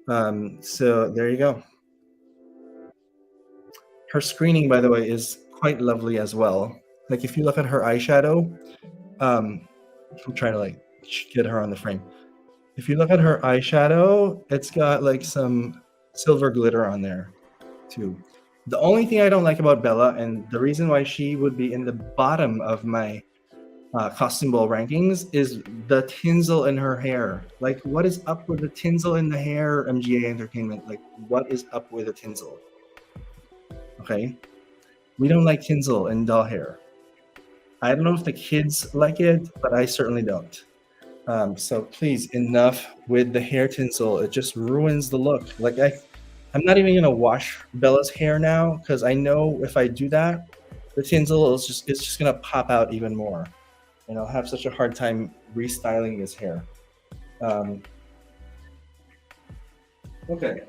So there you go. Her screening, by the way, is quite lovely as well. Like if you look at her eyeshadow, um, I'm trying to like get her on the frame. If you look at her eyeshadow, it's got like some silver glitter on there too. The only thing I don't like about Bella, and the reason why she would be in the bottom of my costume ball rankings, is the tinsel in her hair. Like, what is up with the tinsel in the hair, MGA Entertainment? Like, what is up with the tinsel? Okay, we don't like tinsel in doll hair. I don't know if the kids like it, but I certainly don't. So please, enough with the hair tinsel. It just ruins the look. Like I'm not even gonna wash Bella's hair now because I know if I do that, the tinsel is just it's just gonna pop out even more, and I'll have such a hard time restyling this hair. Um, okay.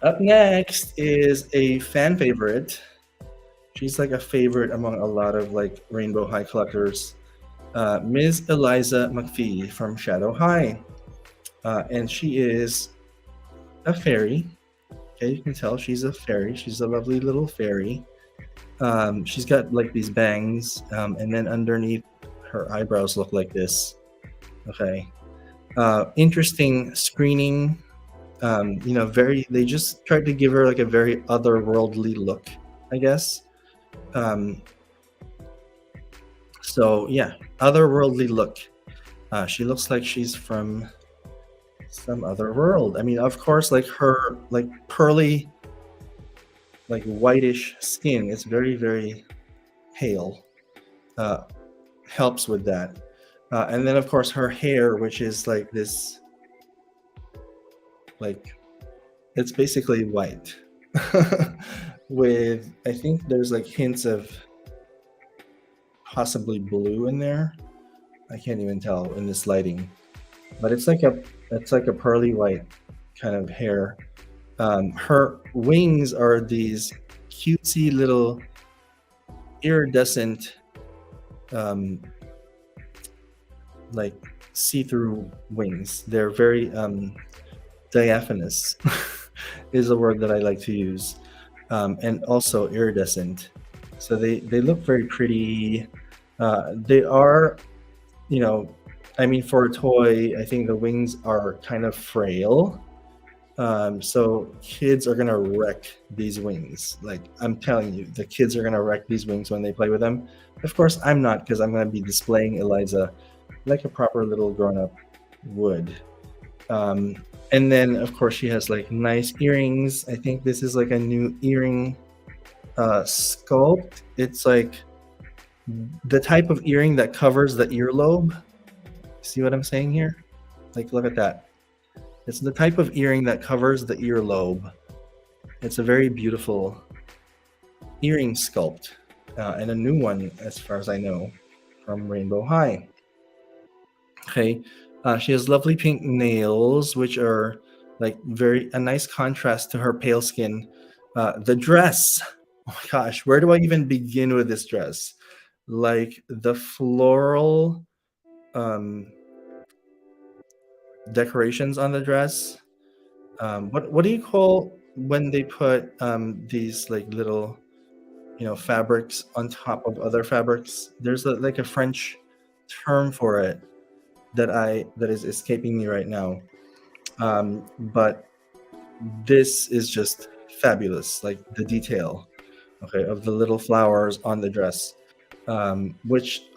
Up next is a fan favorite. She's like a favorite among a lot of like Rainbow High collectors. Ms. Eliza McPhee from Shadow High. And she is a fairy. Okay, you can tell she's a fairy. She's a lovely little fairy. She's got like these bangs, and then underneath her eyebrows look like this. Okay. Interesting screening. Very, they just tried to give her like a very otherworldly look, I guess. Um, so yeah, otherworldly look. She looks like she's from some other world. I mean, of course, like her like pearly, like whitish skin is very very pale. Uh, Helps with that. And then of course her hair, which is like this, like it's basically white, with I think there's like hints of possibly blue in there. I can't even tell in this lighting, but it's like a pearly white kind of hair. Her wings are these cutesy little iridescent, um, like see-through wings. They're very diaphanous, is a word that I like to use. and also iridescent. So they look very pretty. They are, you know, I mean, for a toy, I think the wings are kind of frail. So kids are gonna wreck these wings. Like I'm telling you, the kids are gonna wreck these wings when they play with them. Of course, I'm not because I'm gonna be displaying Eliza like a proper little grown-up would. Um, and then of course she has like nice earrings. I think this is like a new earring sculpt. It's like the type of earring that covers the earlobe. See what I'm saying here? Like look at that. It's the type of earring that covers the earlobe. It's a very beautiful earring sculpt, and a new one as far as I know from Rainbow High. Okay, she has lovely pink nails, which are like very a nice contrast to her pale skin. The dress, oh my gosh, where do I even begin with this dress? Like the floral um, decorations on the dress. What do you call when they put these like little fabrics on top of other fabrics? There's like a French term for it that is escaping me right now. But this is just fabulous, like the detail, okay, of the little flowers on the dress. Which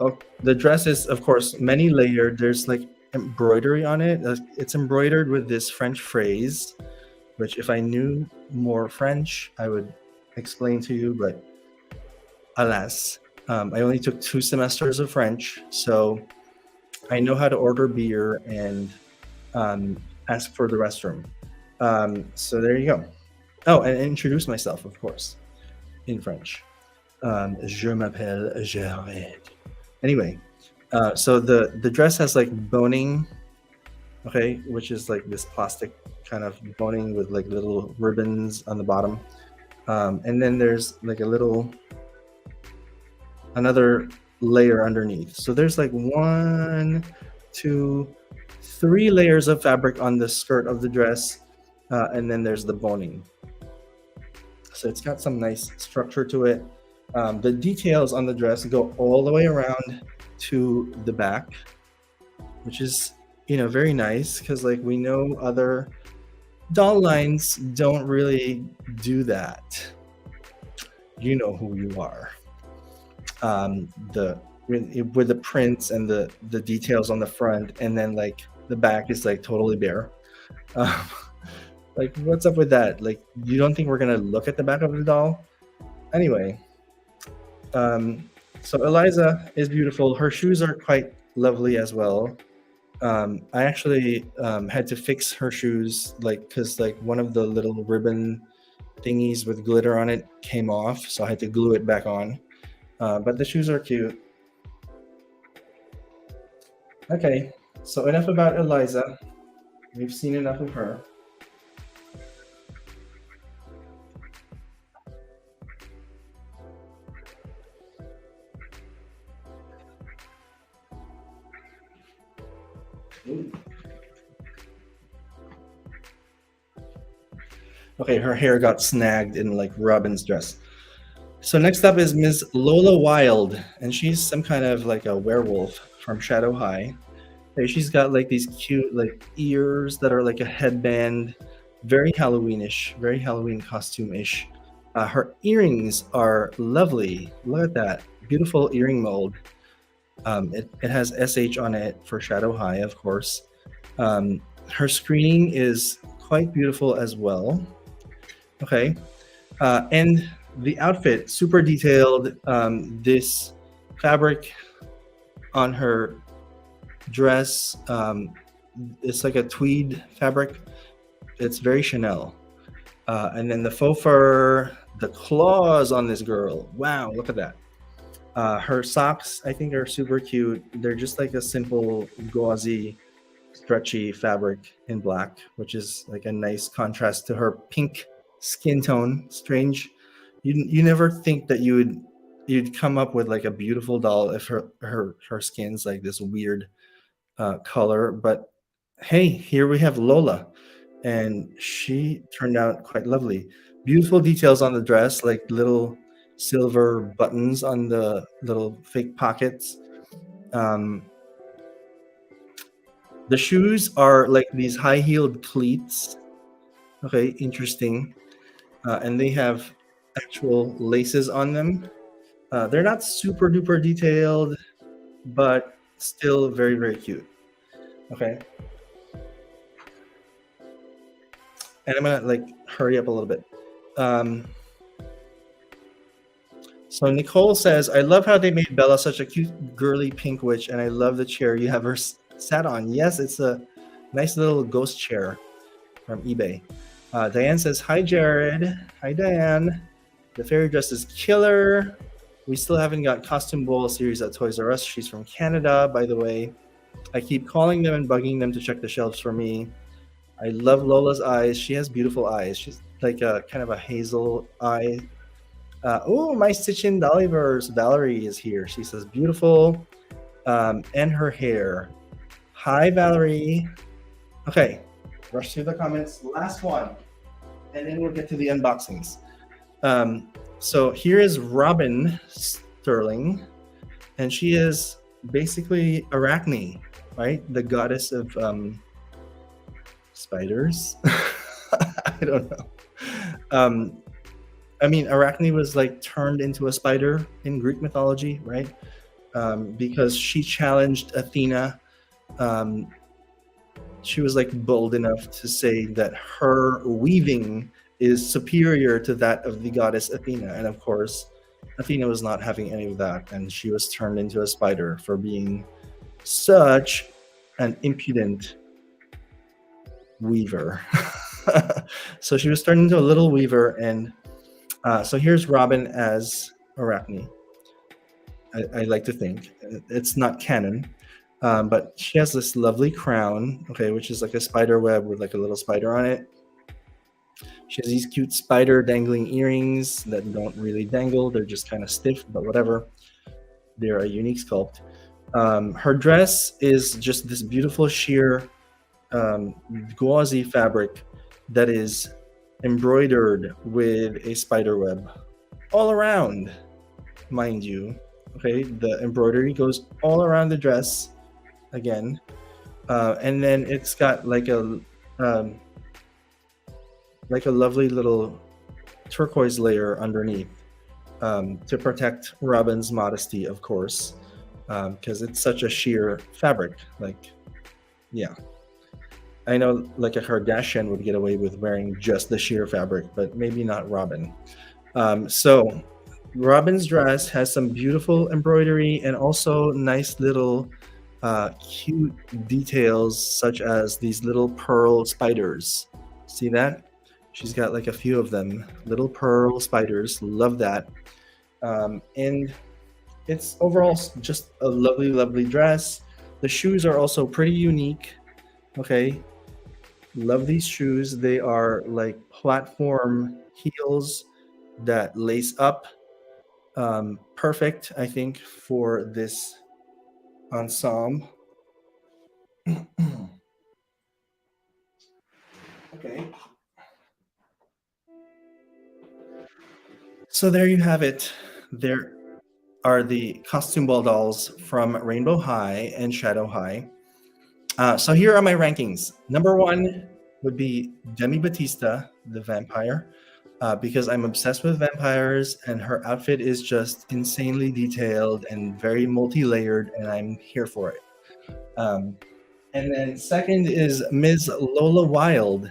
the dress is, of course, many layered. There's like embroidery on it. It's embroidered with this French phrase, which if I knew more French, I would explain to you. But alas, I only took 2 semesters of French, so I know how to order beer and ask for the restroom. So there you go. Oh, and introduce myself, of course, in French. Je m'appelle Gervais. Anyway, so the dress has like boning, okay, which is like this plastic kind of boning with like little ribbons on the bottom, and then there's like a little another layer underneath. So there's like 1, 2, 3 layers of fabric on the skirt of the dress, and then there's the boning. So it's got some nice structure to it. The details on the dress go all the way around to the back, which is very nice because like we know other doll lines don't really do that. You know who you are. The with the prints and the details on the front, and then like the back is like totally bare. Um, like what's up with that? Like you don't think we're gonna look at the back of the doll? Anyway, so Eliza is beautiful. Her shoes are quite lovely as well. I actually had to fix her shoes, like because like one of the little ribbon thingies with glitter on it came off, so I had to glue it back on. But the shoes are cute. Okay, so enough about Eliza. We've seen enough of her. Okay, her hair got snagged in like Robin's dress. So next up is Ms. Lola Wild, and she's some kind of like a werewolf from Shadow High. Hey, she's got like these cute like ears that are like a headband, very Halloweenish, very Halloween costume-ish. Her earrings are lovely. Look at that beautiful earring mold. It has SH on it for Shadow High, of course. Her screening is quite beautiful as well. Okay, and the outfit super detailed. This fabric on her dress, it's like a tweed fabric. It's very Chanel. And then the faux fur, the claws on this girl. Wow, look at that. Her socks, I think, are super cute. They're just like a simple gauzy, stretchy fabric in black, which is like a nice contrast to her pink skin tone. Strange. You never think that you'd come up with like a beautiful doll if her skin's like this weird color. But hey, here we have Lola. and she turned out quite lovely. Beautiful details on the dress, like little silver buttons on the little fake pockets. Um, the shoes are like these high-heeled cleats. Okay, interesting. And they have actual laces on them. They're not super duper detailed, but still very, very cute. Okay. And I'm gonna like hurry up a little bit. So Nicole says, I love how they made Bella such a cute, girly pink witch, and I love the chair you have her sat on. Yes, it's a nice little ghost chair from eBay. Diane says, hi, Jared. Hi, Diane. The fairy dress is killer. We still haven't got Costume Bowl series at Toys R Us. She's from Canada, by the way. I keep calling them and bugging them to check the shelves for me. I love Lola's eyes. She has beautiful eyes. She's like a kind of a hazel eye. Oh, my Stitchin' Dollyverse. Valerie is here. She says beautiful. And her hair. Hi, Valerie. Okay, rush through the comments. Last one. And then we'll get to the unboxings. So here is Robin Sterling. And she is basically Arachne, right? The goddess of spiders. I don't know. I mean, Arachne was like turned into a spider in Greek mythology, right? Because she challenged Athena. She was like bold enough to say that her weaving is superior to that of the goddess Athena. And of course, Athena was not having any of that. And she was turned into a spider for being such an impudent weaver. So she was turned into a little weaver. And so here's Robin as Arachne. I like to think. It's not canon. But she has this lovely crown, okay, which is like a spider web with like a little spider on it. She has these cute spider dangling earrings that don't really dangle. They're just kind of stiff, but whatever. They're a unique sculpt. Her dress is just this beautiful sheer gauzy fabric that is embroidered with a spider web all around, mind you. Okay, the embroidery goes all around the dress again, and then it's got like a lovely little turquoise layer underneath to protect Robin's modesty, of course, because it's such a sheer fabric. Like, yeah, I know like a Kardashian would get away with wearing just the sheer fabric, but maybe not Robin. So Robin's dress has some beautiful embroidery and also nice little cute details, such as these little pearl spiders. See that? She's got like a few of them, little pearl spiders. Love that. And it's overall just a lovely, lovely dress. The shoes are also pretty unique. Okay. Love these shoes. They are like platform heels that lace up. Perfect, I think, for this ensemble. Okay. So there you have it. There are the costume ball dolls from Rainbow High and Shadow High. So here are my rankings. Number one would be Demi Batista, the vampire, because I'm obsessed with vampires and her outfit is just insanely detailed and very multi-layered, and I'm here for it. And then second is Ms. Lola Wilde,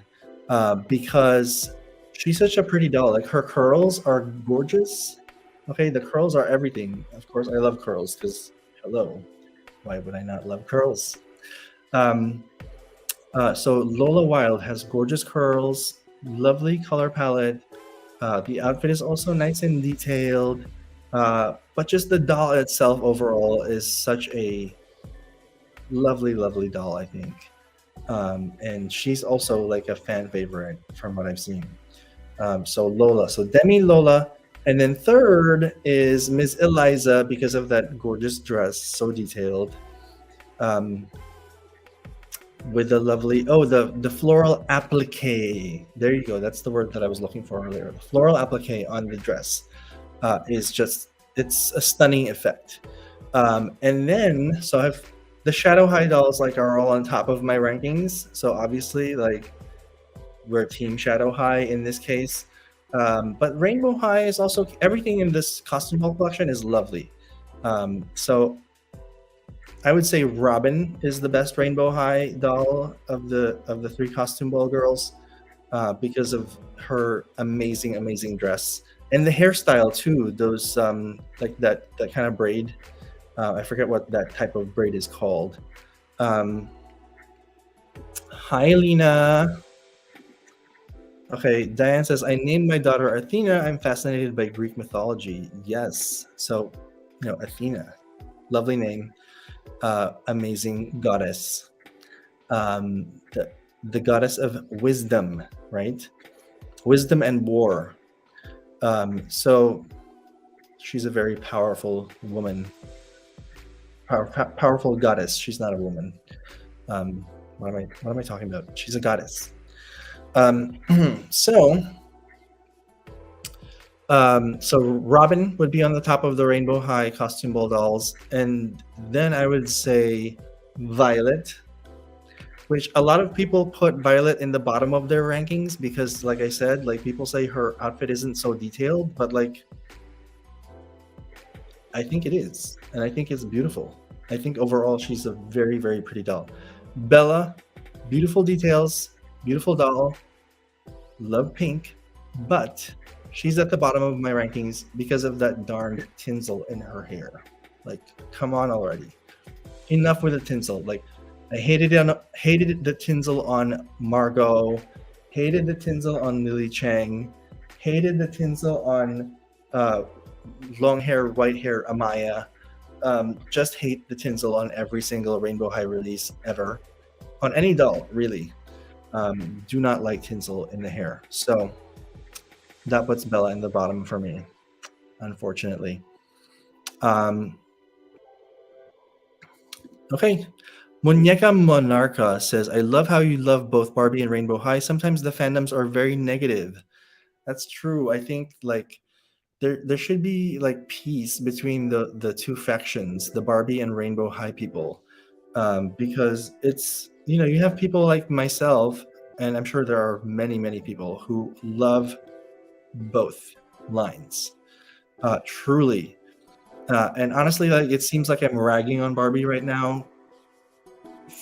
because she's such a pretty doll. Like her curls are gorgeous. Okay, the curls are everything. Of course, I love curls because hello, why would I not love curls? So Lola Wilde has gorgeous curls, lovely color palette. The outfit is also nice and detailed, but just the doll itself overall is such a lovely, lovely doll, I think. And she's also like a fan favorite from what I've seen. So Lola, so Demi, Lola, and then third is Miss Eliza because of that gorgeous dress, so detailed. with the lovely, oh, the floral applique. There you go. That's the word that I was looking for earlier. The floral applique on the dress is just, it's a stunning effect. And then, so I've the Shadow High dolls like are all on top of my rankings. So obviously, like, we're Team Shadow High in this case. But Rainbow High is also, everything in this costume ball collection is lovely. So I would say Robin is the best Rainbow High doll of the three costume ball girls, because of her amazing dress and the hairstyle too. Those like that kind of braid. I forget what that type of braid is called. Hi, Lena. Okay, Diane says, I named my daughter Athena. I'm fascinated by Greek mythology. Yes. So, Athena, lovely name, amazing goddess, the goddess of wisdom, right? Wisdom and war. So she's a very powerful woman, powerful goddess. She's not a woman. What am I talking about? She's a goddess. So Robin would be on the top of the Rainbow High costume ball dolls, and then I would say Violet, which a lot of people put Violet in the bottom of their rankings because, like I said, like, people say her outfit isn't so detailed, but like, I think it is, and I think it's beautiful. I think overall she's a very pretty doll. Bella, beautiful details, beautiful doll, love pink, but she's at the bottom of my rankings because of that darned tinsel in her hair. Like, come on already. Enough with the tinsel. Like, I hated the tinsel on Margot, hated the tinsel on Lily Chang, hated the tinsel on long hair, white hair Amaya. Just hate the tinsel on every single Rainbow High release ever. On any doll, really. Do not like tinsel in the hair. So that puts Bella in the bottom for me, unfortunately. Okay. Muñeca Monarca says, I love how you love both Barbie and Rainbow High. Sometimes the fandoms are very negative. That's true. I think, like, there should be, like, peace between the two factions, the Barbie and Rainbow High people, because it's, you have people like myself, and I'm sure there are many people who love both lines, truly. And honestly, like, it seems like I'm ragging on Barbie right now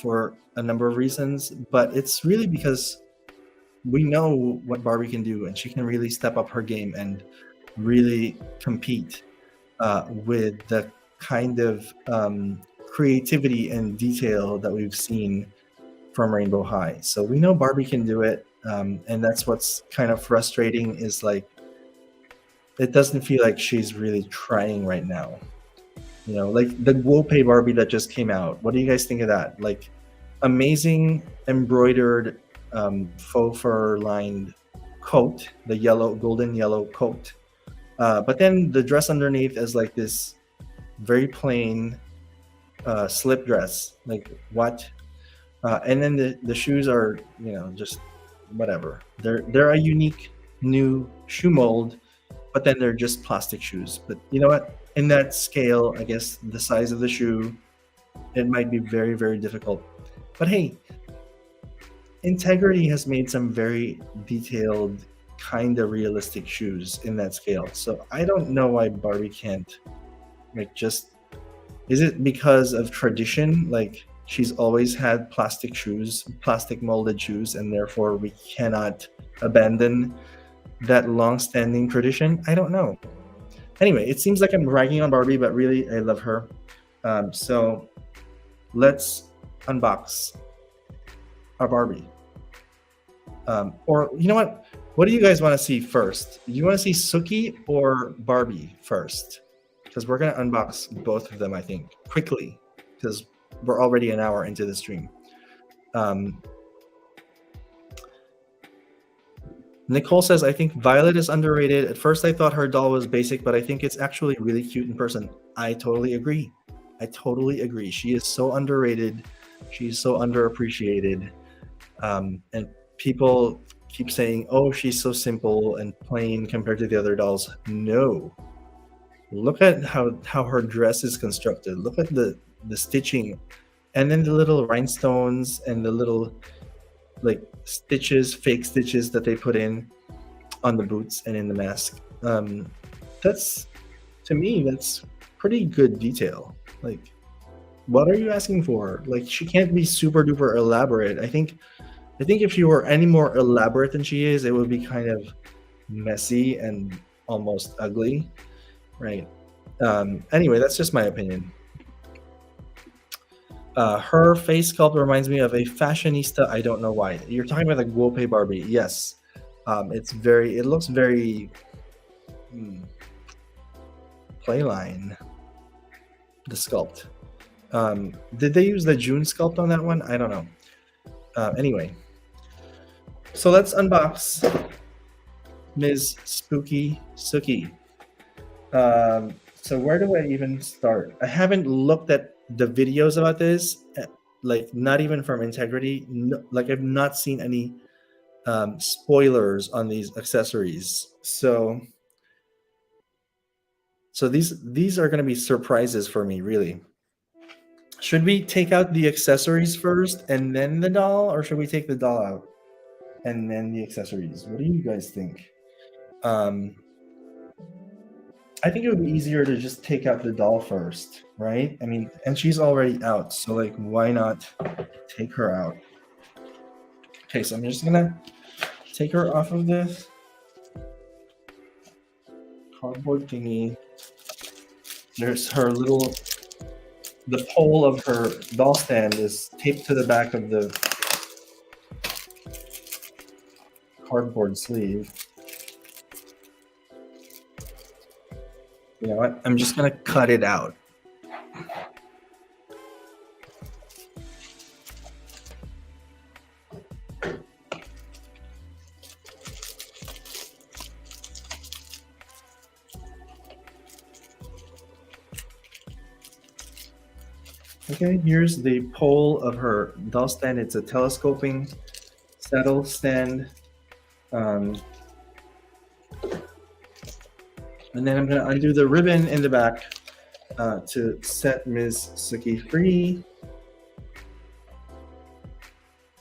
for a number of reasons, but it's really because we know what Barbie can do, and she can really step up her game and really compete with the kind of creativity and detail that we've seen from Rainbow High. So we know Barbie can do it, and that's what's kind of frustrating, is like, it doesn't feel like she's really trying right now. Like the Wope Barbie that just came out. What do you guys think of that? Like, amazing embroidered faux fur lined coat, the golden yellow coat. But then the dress underneath is like this very plain slip dress. Like, what? And then the shoes are, just whatever. They're a unique new shoe mold, but then they're just plastic shoes. But you know what? In that scale, I guess the size of the shoe, it might be very difficult. But hey, Integrity has made some very detailed, kind of realistic shoes in that scale. So I don't know why Barbie can't, like, just, is it because of tradition? Like, she's always had plastic shoes, plastic molded shoes, and therefore we cannot abandon that long-standing tradition? I don't know. Anyway, it seems like I'm ragging on Barbie, but really, I love her. So let's unbox our Barbie. Or, you know what? What do you guys want to see first? You want to see Sooki or Barbie first? Because we're going to unbox both of them, I think, quickly, because we're already an hour into the stream. Nicole says, I think Violet is underrated. At first, I thought her doll was basic, but I think it's actually really cute in person. I totally agree. She is so underrated. She's so underappreciated, and people keep saying, "Oh, she's so simple and plain compared to the other dolls." No, look at how her dress is constructed. Look at the stitching, and then the little rhinestones and the little like stitches, fake stitches that they put in on the boots and in the mask. That's, to me, that's pretty good detail. Like, what are you asking for? Like, she can't be super duper elaborate. I think if she were any more elaborate than she is, it would be kind of messy and almost ugly, right? Anyway, that's just my opinion. Her face sculpt reminds me of a fashionista. I don't know why. You're talking about the Guope Barbie. Yes. It looks very playline, the sculpt. Did they use the June sculpt on that one? I don't know. Anyway, so let's unbox Ms. Spooky Sooki. So where do I even start? I haven't looked at the videos about this, like not even from Integrity. No, like I've not seen any spoilers on these accessories. So these are going to be surprises for me, really. Should we take out the accessories first and then the doll, or should we take the doll out and then the accessories? What do you guys think? I think it would be easier to just take out the doll first, right? I mean, and she's already out, so like, why not take her out? Okay, so I'm just gonna take her off of this cardboard thingy. There's her little, the pole of her doll stand is taped to the back of the cardboard sleeve. You know what? I'm just gonna cut it out. Okay, here's the pole of her doll stand. It's a telescoping saddle stand. And then I'm going to undo the ribbon in the back to set Ms. Sooki free.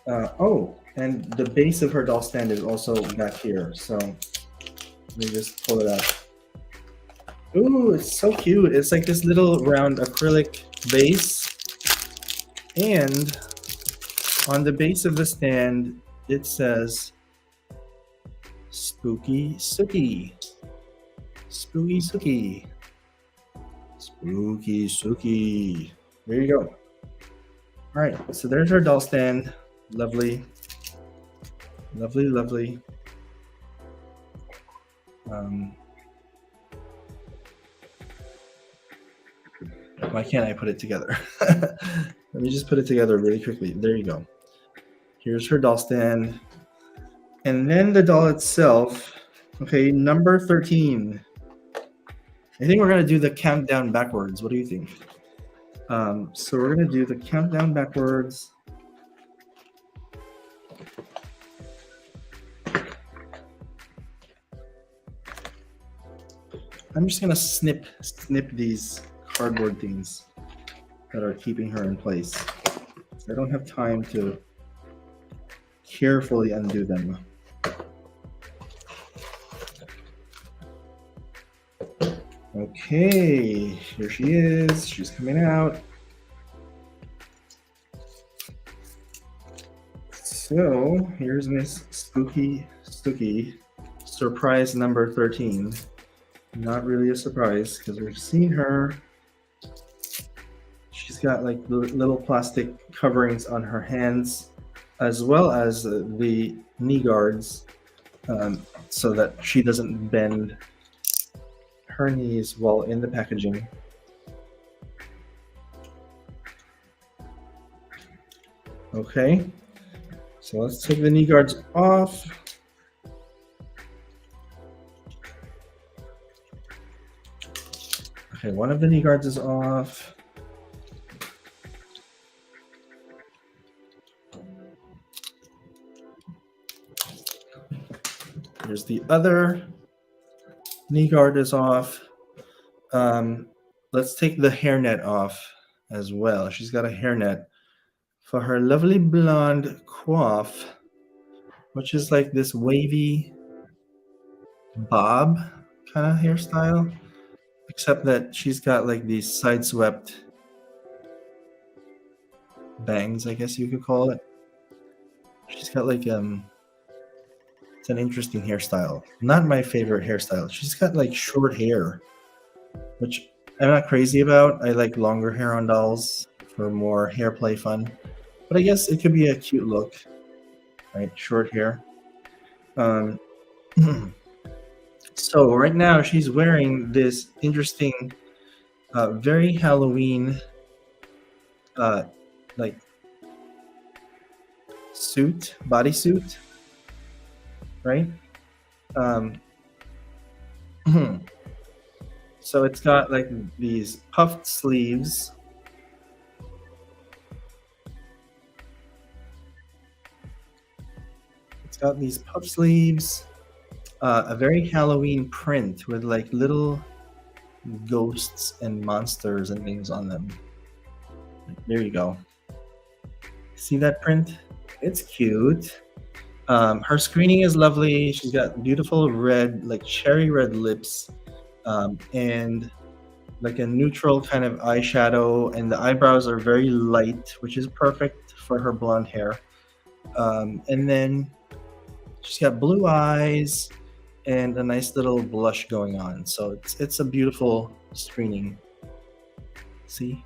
Oh, and the base of her doll stand is also back here. So let me just pull it out. Ooh, it's so cute. It's like this little round acrylic base. And on the base of the stand, it says Spooky Sooki. Spooky Sooki. Spooky Sooki. There you go. All right, so there's our doll stand. Lovely. Lovely, lovely. Why can't I put it together? Let me just put it together really quickly. There you go. Here's her doll stand. And then the doll itself. Okay, number 13. I think we're going to do the countdown backwards. What do you think? So we're going to do the countdown backwards. I'm just going to snip these cardboard things that are keeping her in place. I don't have time to carefully undo them. Okay, here she is. She's coming out. So here's Miss Spooky Sooki, surprise number 13. Not really a surprise because we've seen her. She's got like little plastic coverings on her hands, as well as the knee guards, so that she doesn't bend her knees while in the packaging. Okay, so let's take the knee guards off. Okay, one of the knee guards is off. Here's the other knee guard is off. Let's take the hairnet off as well. She's got a hairnet for her lovely blonde coif, which is like this wavy bob kind of hairstyle, except that she's got like these side swept bangs, I guess you could call it. She's got like it's an interesting hairstyle. Not my favorite hairstyle. She's got like short hair, which I'm not crazy about. I like longer hair on dolls for more hair play fun. But I guess it could be a cute look, right? Short hair. So right now she's wearing this interesting, very Halloween, like suit, bodysuit, right? So it's got like these puffed sleeves. It's got these puff sleeves, a very Halloween print with like little ghosts and monsters and things on them. There you go. See that print? It's cute. Her screening is lovely. She's got beautiful red, like cherry red lips, and like a neutral kind of eyeshadow, and the eyebrows are very light, which is perfect for her blonde hair. And then she's got blue eyes and a nice little blush going on. So it's a beautiful screening. See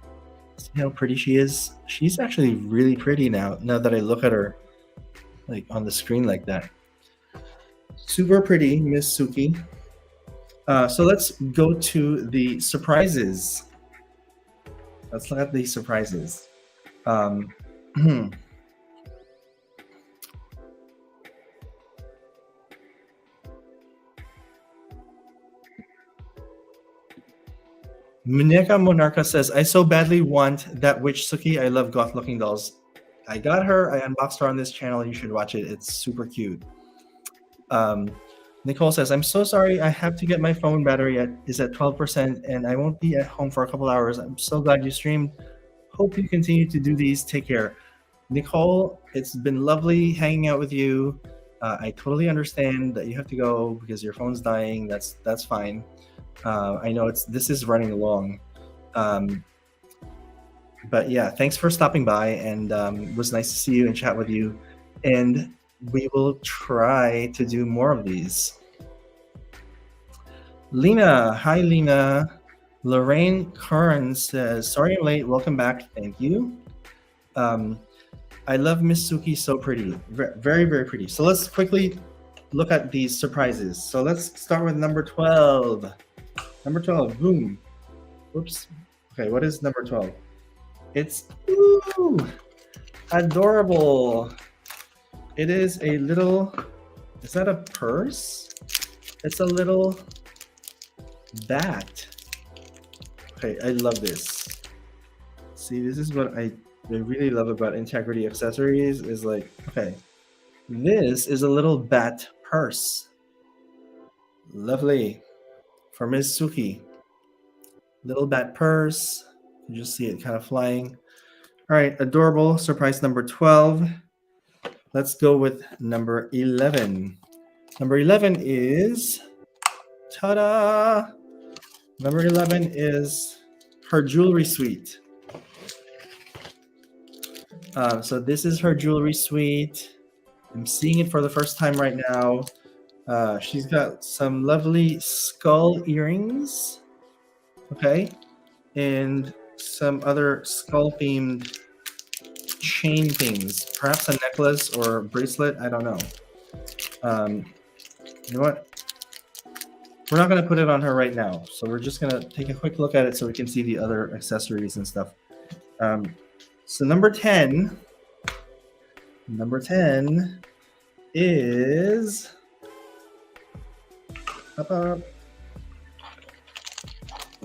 how pretty she is? She's actually really pretty now that I look at her like on the screen like that. Super pretty, Miss Sooki. So let's go to the surprises. Let's look at the surprises. Muñeca Monarca says, I so badly want that witch Sooki. I love goth looking dolls. I got her. I unboxed her on this channel. You should watch it. It's super cute. Nicole says, I'm so sorry. I have to get my phone battery is at 12% and I won't be at home for a couple hours. I'm so glad you streamed. Hope you continue to do these. Take care. Nicole, it's been lovely hanging out with you. I totally understand that you have to go because your phone's dying. That's fine. I know this is running along. But yeah, thanks for stopping by, and it was nice to see you and chat with you. And we will try to do more of these. Lena, hi Lena. Lorraine Curran says, sorry I'm late, welcome back, thank you. I love Miss Sooki, so pretty, very, very pretty. So let's quickly look at these surprises. So let's start with number 12. Number 12, boom. Whoops. Okay, what is number 12? It's adorable. It is a little, is that a purse? It's a little bat. Okay, I love this. See, this is what I really love about Integrity accessories is like, okay, this is a little bat purse. Lovely. For Ms. Sooki. Little bat purse. You just see it kind of flying. All right, adorable. Surprise number 12. Let's go with number 11. Number 11 is, ta-da! Number 11 is her jewelry suite. So this is her jewelry suite. I'm seeing it for the first time right now. She's got some lovely skull earrings, okay, and some other skull-themed chain things, perhaps a necklace or a bracelet, I don't know. You know what? We're not going to put it on her right now, so we're just going to take a quick look at it so we can see the other accessories and stuff. So number 10 is... Ooh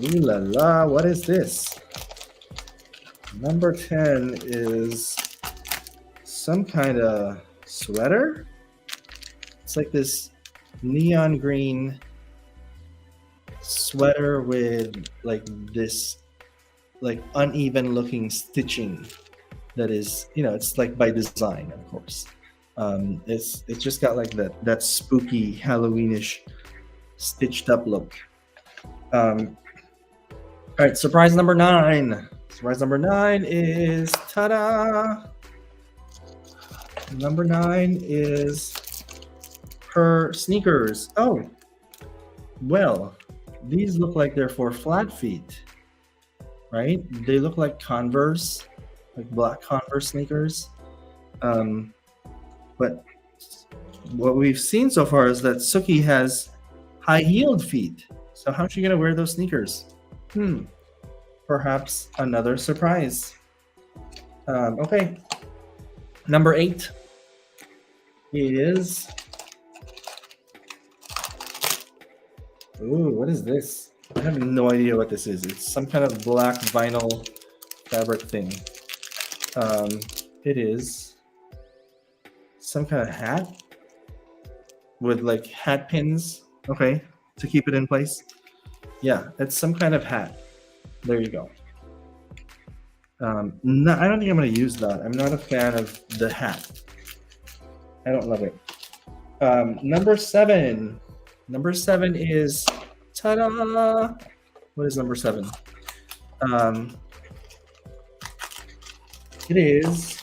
la la, what is this? Number 10 is some kind of sweater. It's like this neon green sweater with like this like uneven looking stitching that is, you know, it's like by design, of course. It's just got like that spooky Halloweenish stitched up look. All right, surprise number 9. Surprise number 9 is ta-da! Number 9 is her sneakers. Oh, well, these look like they're for flat feet, right? They look like Converse, like black Converse sneakers. But what we've seen so far is that Sooki has high-heeled feet. So how's she gonna wear those sneakers? Perhaps another surprise. Okay. Number 8 is... Ooh, what is this? I have no idea what this is. It's some kind of black vinyl fabric thing. It is some kind of hat with like hat pins, okay, to keep it in place. Yeah, it's some kind of hat. There you go. No, I don't think I'm going to use that. I'm not a fan of the hat. I don't love it. Number 7. Number 7 is ta-da! What is number 7? It is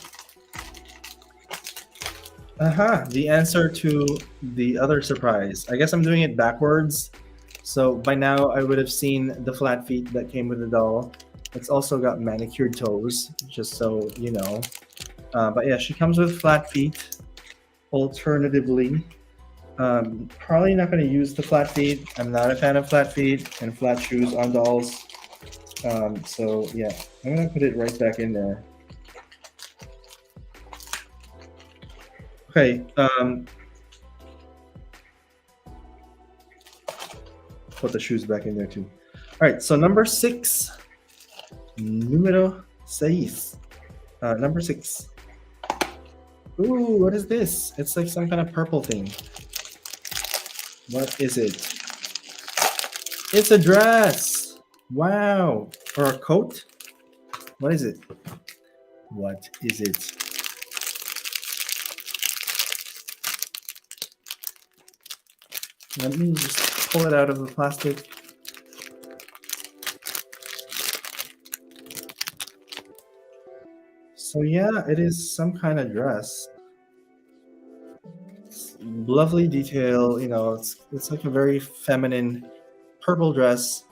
the answer to the other surprise. I guess I'm doing it backwards. So by now I would have seen the flat feet that came with the doll. It's also got manicured toes, just so you know. But yeah, she comes with flat feet. Alternatively, probably not going to use the flat feet. I'm not a fan of flat feet and flat shoes on dolls. So yeah, I'm going to put it right back in there. Okay. Put the shoes back in there too. All right, so number 6. Número 6. Number 6. Ooh, what is this? It's like some kind of purple thing. What is it? It's a dress. Wow. Or a coat? What is it? What is it? Let me just pull it out of the plastic. So yeah, it is some kind of dress. It's lovely detail, you know, it's like a very feminine purple dress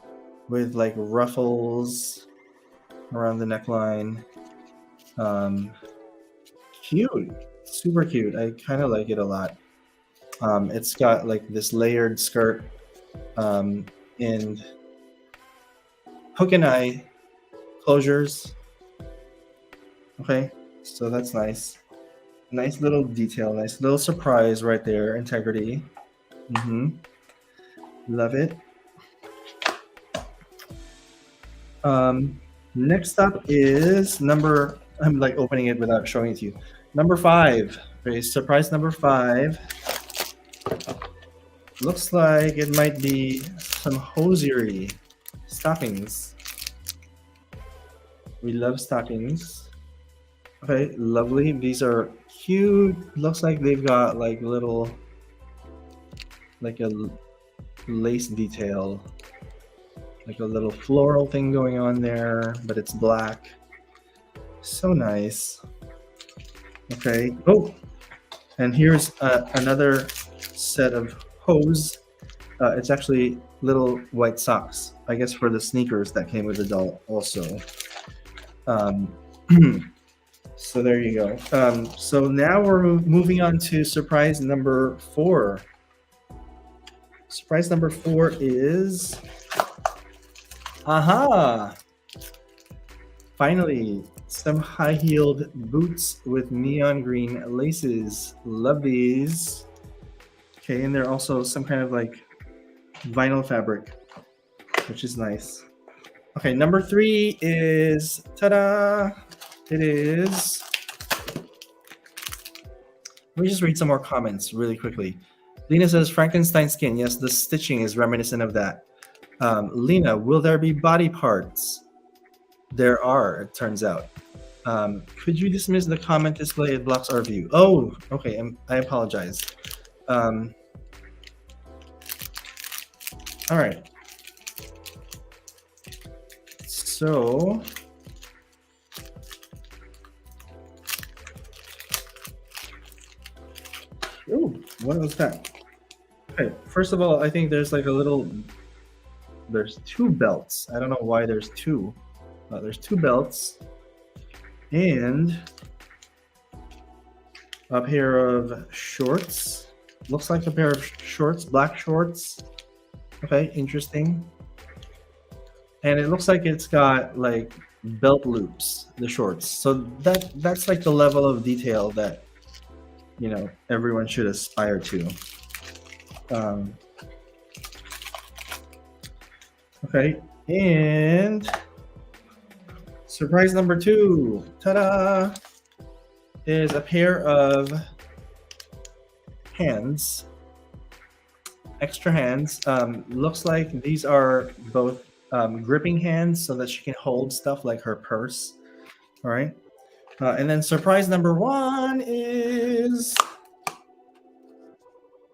with like ruffles around the neckline. Cute, super cute. I kind of like it a lot. It's got like this layered skirt and hook and eye closures. Okay, so that's nice. Nice little detail, nice little surprise right there. Integrity. Love it. Next up is number, I'm like opening it without showing it to you. Number 5. Okay, surprise number 5. Looks like it might be some hosiery. Stockings. We love stockings. Okay, lovely. These are cute. Looks like they've got like little, like a lace detail, like a little floral thing going on there, but it's black. So nice. Okay. Oh, and here's another set of hose. It's actually little white socks, I guess, for the sneakers that came with the doll also. So there you go. So now we're moving on to surprise number 4. Surprise number 4 is, finally, some high-heeled boots with neon green laces. Love these. Okay, and they're also some kind of like vinyl fabric, which is nice. Okay, number 3 is, ta-da! It is, let me just read some more comments really quickly. Lena says Frankenstein skin. Yes, the stitching is reminiscent of that. Lena, will there be body parts? There are, it turns out. Could you dismiss the comment display? It blocks our view. Oh, okay. I apologize. All right. So, oh, what was that? Okay, first of all, I think there's like a little, there's two belts. I don't know why there's two. There's two belts and a pair of shorts. Looks like a pair of shorts, black shorts. Okay, interesting. And it looks like it's got like belt loops, the shorts. So that's like the level of detail that, you know, everyone should aspire to. Okay, and surprise number 2, ta-da, is a pair of hands, extra hands. Looks like these are both gripping hands so that she can hold stuff like her purse. All right. And then surprise number 1 is,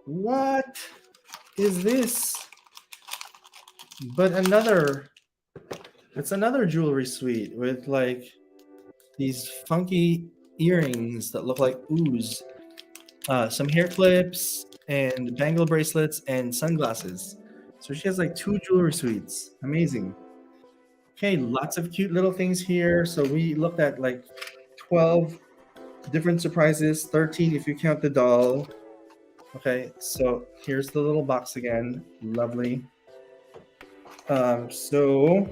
what is this? But it's another jewelry suite with like these funky earrings that look like ooze, some hair clips and bangle bracelets and sunglasses. So she has like 2 jewelry suites. Amazing. Okay, lots of cute little things here. So we looked at like 12 different surprises, 13 if you count the doll. Okay, so here's the little box again. Lovely. So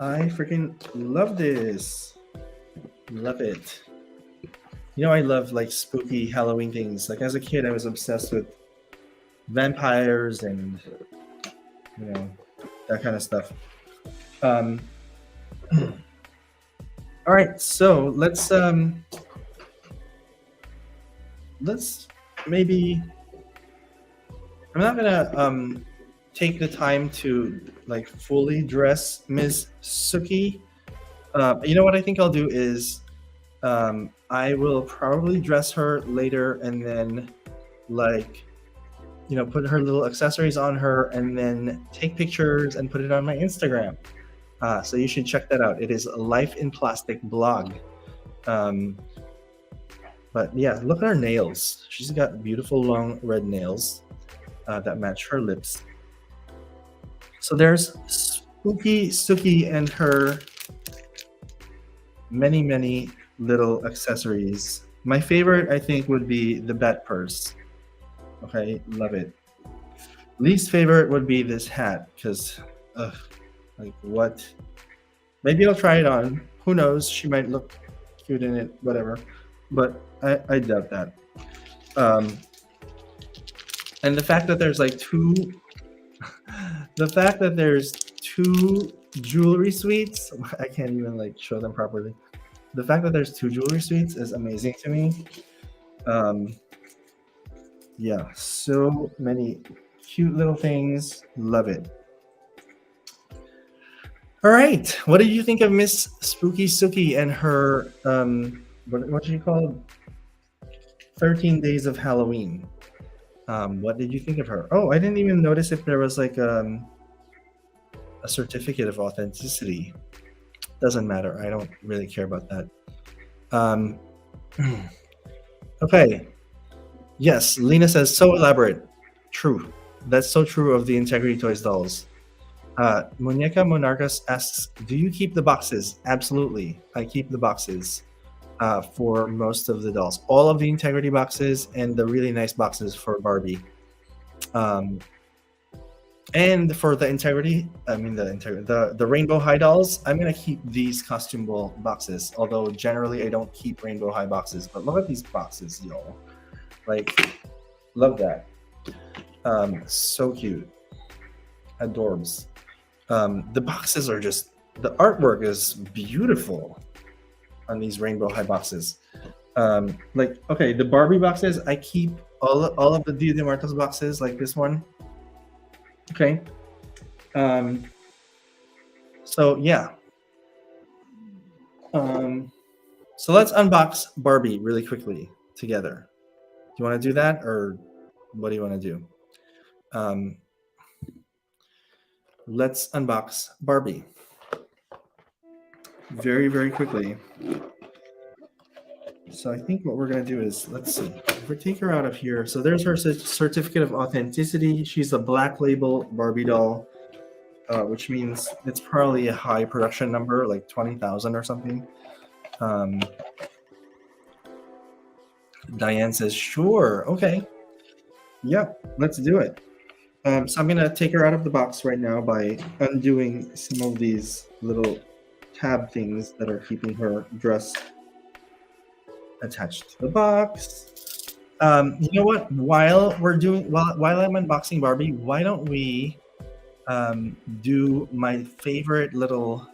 I freaking love this. Love it. You know, I love like spooky Halloween things. Like as a kid, I was obsessed with vampires and, you know, that kind of stuff. All right, so let's maybe, I'm not gonna take the time to like fully dress Ms. Sooki. You know what I think I'll do is I will probably dress her later and then like, you know, put her little accessories on her and then take pictures and put it on my Instagram. So you should check that out. It is a Life in Plastic blog. But yeah, look at her nails. She's got beautiful long red nails that match her lips. So there's Spooky Sooki and her many little accessories. My favorite, I think, would be the bat purse. Okay, love it. Least favorite would be this hat because, like what? Maybe I'll try it on. Who knows? She might look cute in it, whatever. But I doubt that. And the fact that there's like two jewelry suites, I can't even like show them properly. The fact that there's 2 jewelry suites is amazing to me. Yeah, so many cute little things. Love it. All right, what did you think of Miss Spooky Sooki and her what she called 13 Days of Halloween? What did you think of her? Oh, I didn't even notice if there was like a certificate of authenticity. Doesn't matter. I don't really care about that. Okay. Yes, Lena says, so elaborate. True. That's so true of the Integrity Toys dolls. Muñeca Monarcas asks, do you keep the boxes? Absolutely. I keep the boxes for most of the dolls. All of the Integrity boxes and the really nice boxes for Barbie. And for the Integrity, the Rainbow High dolls, I'm going to keep these costume ball boxes. Although generally I don't keep Rainbow High boxes. But look at these boxes, y'all. Like, love that. So cute. Adorbs. The boxes are just, the artwork is beautiful on these Rainbow High boxes. Like, okay, the Barbie boxes, I keep all of the Dia de Muertos boxes, like this one. Okay. Um, so yeah. So let's unbox Barbie really quickly together. Do you want to do that, or what do you want to do? Um, let's unbox Barbie very, very quickly. So I think what we're going to do is, let's see, if we take her out of here. So there's her certificate of authenticity. She's a black label Barbie doll, which means it's probably a high production number, like 20,000 or something. Diane says, sure, okay. Yep, let's do it. So I'm going to take her out of the box right now by undoing some of these little tab things that are keeping her dress attached to the box. You know what? While I'm unboxing Barbie, why don't we do my favorite little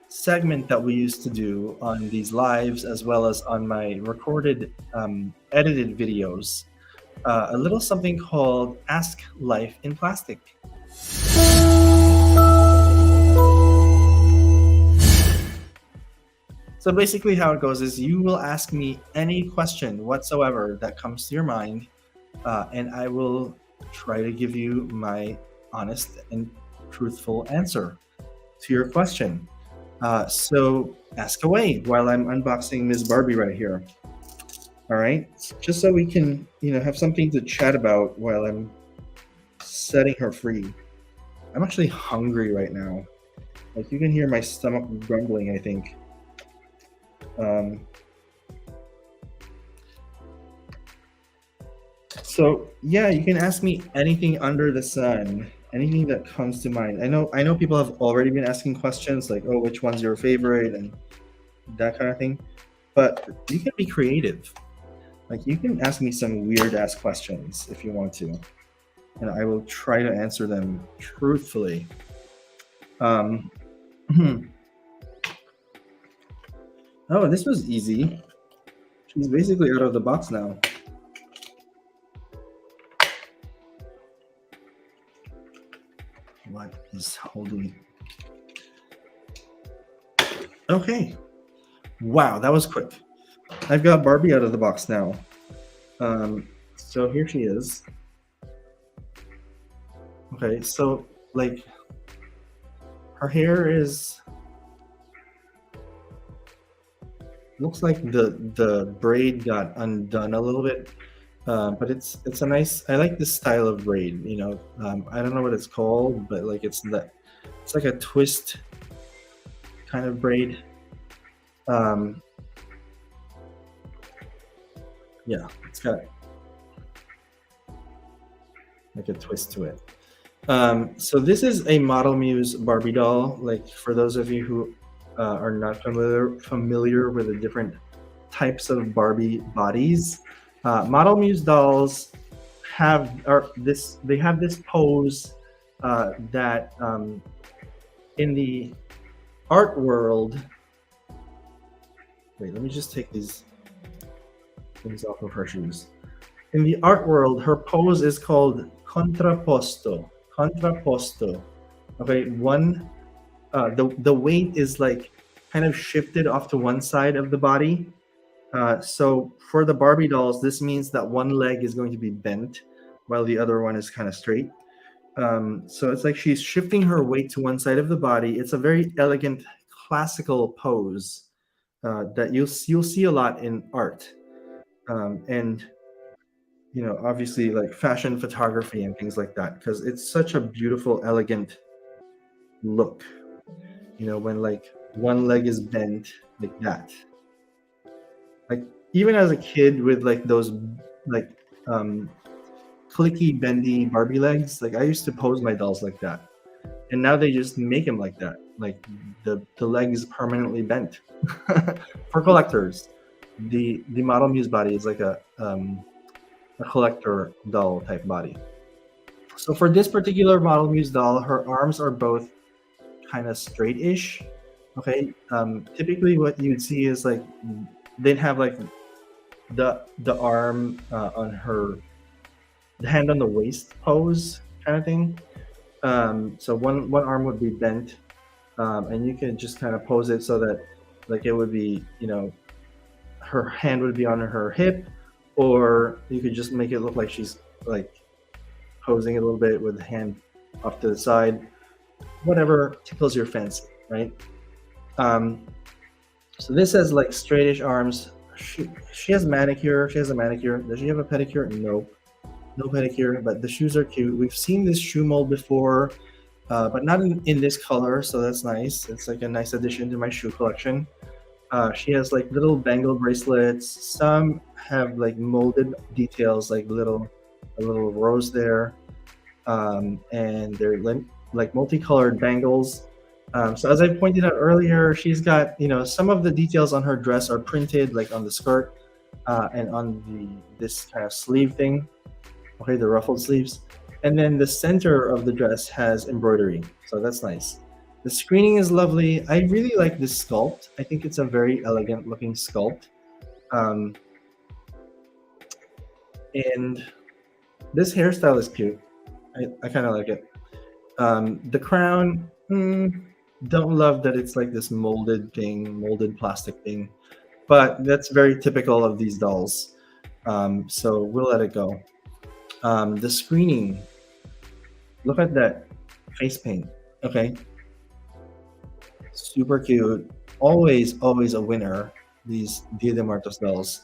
segment that we used to do on these lives, as well as on my recorded edited videos, a little something called Ask Life in Plastic. So basically how it goes is you will ask me any question whatsoever that comes to your mind, and I will try to give you my honest and truthful answer to your question. So ask away while I'm unboxing Ms. Barbie right here. All right, just so we can, have something to chat about while I'm setting her free. I'm actually hungry right now. Like, you can hear my stomach grumbling, I think. So yeah, you can ask me anything under the sun, anything that comes to mind. I know people have already been asking questions like, oh, which one's your favorite and that kind of thing, but you can be creative. Like, you can ask me some weird ass questions if you want to, and I will try to answer them truthfully. Oh, this was easy. She's basically out of the box now. What is holding? Okay. Wow, that was quick. I've got Barbie out of the box now. So here she is. Okay, so like her hair looks like the braid got undone a little bit, but it's a nice. I like this style of braid. I don't know what it's called, but like it's like a twist kind of braid. Yeah, it's got like a twist to it. So this is a Model Muse Barbie doll. Like, for those of you who are not familiar with the different types of Barbie bodies, Model Muse dolls have this pose that in the art world. Wait, let me just take these things off of her shoes. In the art world, her pose is called contrapposto. Contrapposto. Okay, the weight is like kind of shifted off to one side of the body. So for the Barbie dolls, this means that one leg is going to be bent while the other one is kind of straight. So it's like she's shifting her weight to one side of the body. It's a very elegant classical pose that you'll see a lot in art. And obviously like fashion photography and things like that, because it's such a beautiful, elegant look, when like one leg is bent like that. Like, even as a kid with like those like clicky, bendy Barbie legs, like I used to pose my dolls like that, and now they just make them like that. Like the leg is permanently bent. For collectors, the Model Muse body is like a collector doll type body. So for this particular Model Muse doll, her arms are both kind of straight-ish. Okay, typically what you'd see is like they'd have like the arm on her, the hand on the waist pose kind of thing. So one arm would be bent, and you can just kind of pose it so that like it would be, her hand would be on her hip, or you could just make it look like she's like posing a little bit with the hand off to the side, whatever tickles your fancy, right? Um, so this has like straightish arms. She has manicure. She has a manicure. Does she have a pedicure? No, no pedicure. But the shoes are cute. We've seen this shoe mold before, but not in this color, so that's nice. It's like a nice addition to my shoe collection. She has like little bangle bracelets. Some have like molded details, like a little rose there, and they're like multicolored bangles. So as I pointed out earlier, she's got, some of the details on her dress are printed like on the skirt, and on this kind of sleeve thing. Okay, the ruffled sleeves, and then the center of the dress has embroidery, so that's nice. The screening is lovely. I really like this sculpt. I think it's a very elegant looking sculpt, um, and this hairstyle is cute. I kind of like it. The crown, don't love that it's like this molded thing, molded plastic thing, but that's very typical of these dolls. So we'll let it go. The screening, look at that face paint. Okay, super cute. Always a winner. These Dia de Muertos dolls,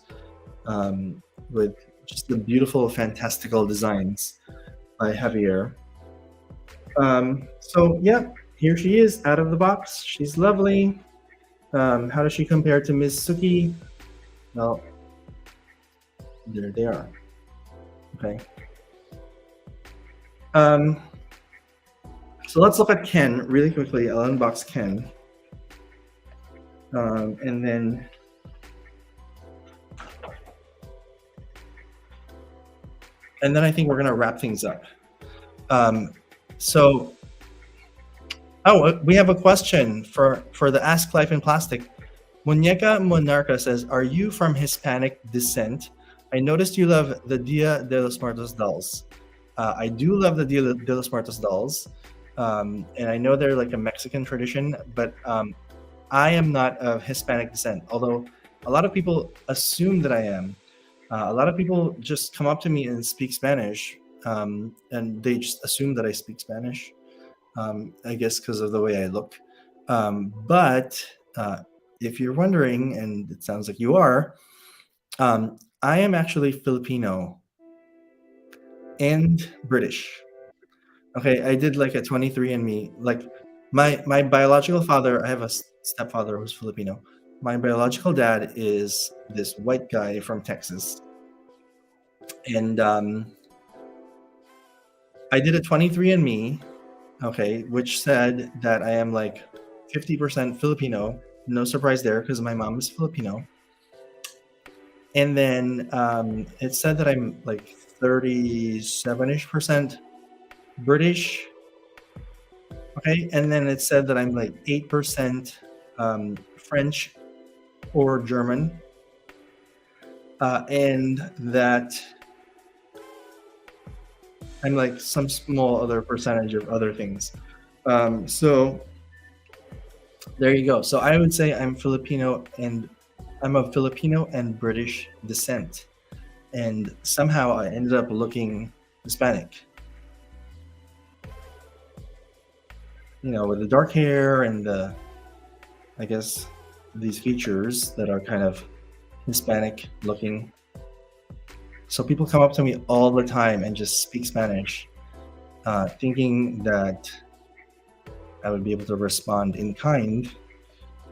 with just the beautiful, fantastical designs by Javier. So yeah, here she is out of the box. She's lovely. How does she compare to Miss Suki? Well, there they are. Okay. Um, so let's look at Ken really quickly. I'll unbox Ken. And then I think we're gonna wrap things up. So, we have a question for the Ask Life in Plastic. Muñeca Monarca says, "Are you from Hispanic descent? I noticed you love the Dia de los Muertos dolls." I do love the Dia de los Muertos dolls, and I know they're like a Mexican tradition, but I am not of Hispanic descent. Although a lot of people assume that I am. A lot of people just come up to me and speak Spanish, and they just assume that I speak Spanish. I guess because of the way I look. But if you're wondering, and it sounds like you are, I am actually Filipino and British. Okay, I did like a 23andMe. Like my biological father, I have a stepfather who's Filipino. My biological dad is this white guy from Texas, and I did a 23andMe, okay, which said that I am like 50% Filipino. No surprise there because my mom is Filipino. And then it said that I'm like 37-ish% British. Okay, and then it said that I'm like 8% French or German, and that I'm like some small other percentage of other things. So there you go. So I would say I'm Filipino, and I'm of Filipino and British descent, and somehow I ended up looking Hispanic. With the dark hair and I guess these features that are kind of Hispanic looking. So people come up to me all the time and just speak Spanish, thinking that I would be able to respond in kind,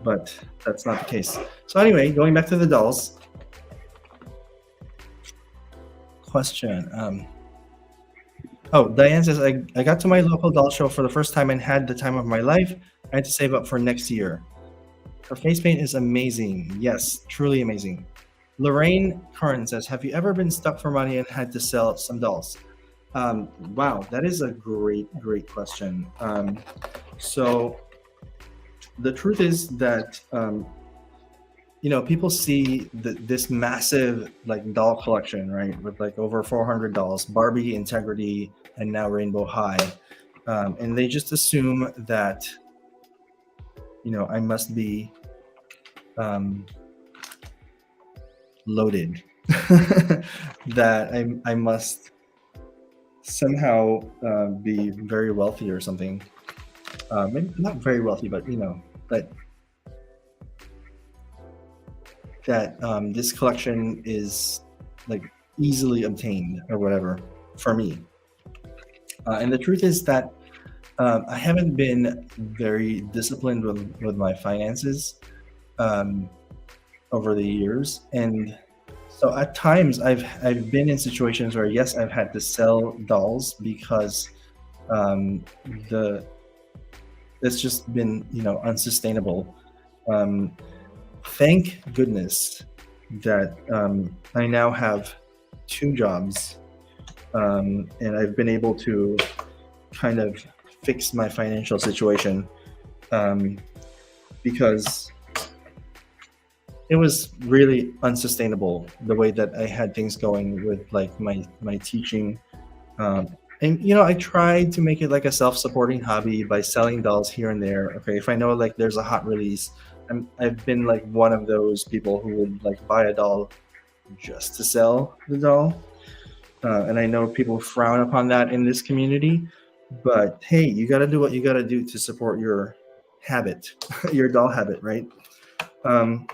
but that's not the case. So anyway, going back to the dolls. Question. Diane says, I got to my local doll show for the first time and had the time of my life. I had to save up for next year. Her face paint is amazing. Yes, truly amazing. Lorraine Curran says, have you ever been stuck for money and had to sell some dolls? Wow, that is a great question. So the truth is that people see this massive like doll collection, right, with like over 400 dolls, Barbie, Integrity, and now Rainbow High, and they just assume that I must be um, loaded, that I must somehow be very wealthy or something. Maybe not very wealthy, but that this collection is like easily obtained or whatever for me. And the truth is that I haven't been very disciplined with my finances um, over the years, and so at times I've been in situations where yes, I've had to sell dolls because um, the it's just been unsustainable. Um, thank goodness that I now have two jobs, and I've been able to kind of fix my financial situation, um, because it was really unsustainable the way that I had things going with like my teaching. And I tried to make it like a self-supporting hobby by selling dolls here and there. Okay, if I know like there's a hot release, I've been like one of those people who would like buy a doll just to sell the doll. And I know people frown upon that in this community, but hey, you got to do what you got to do to support your habit, your doll habit, right? Um,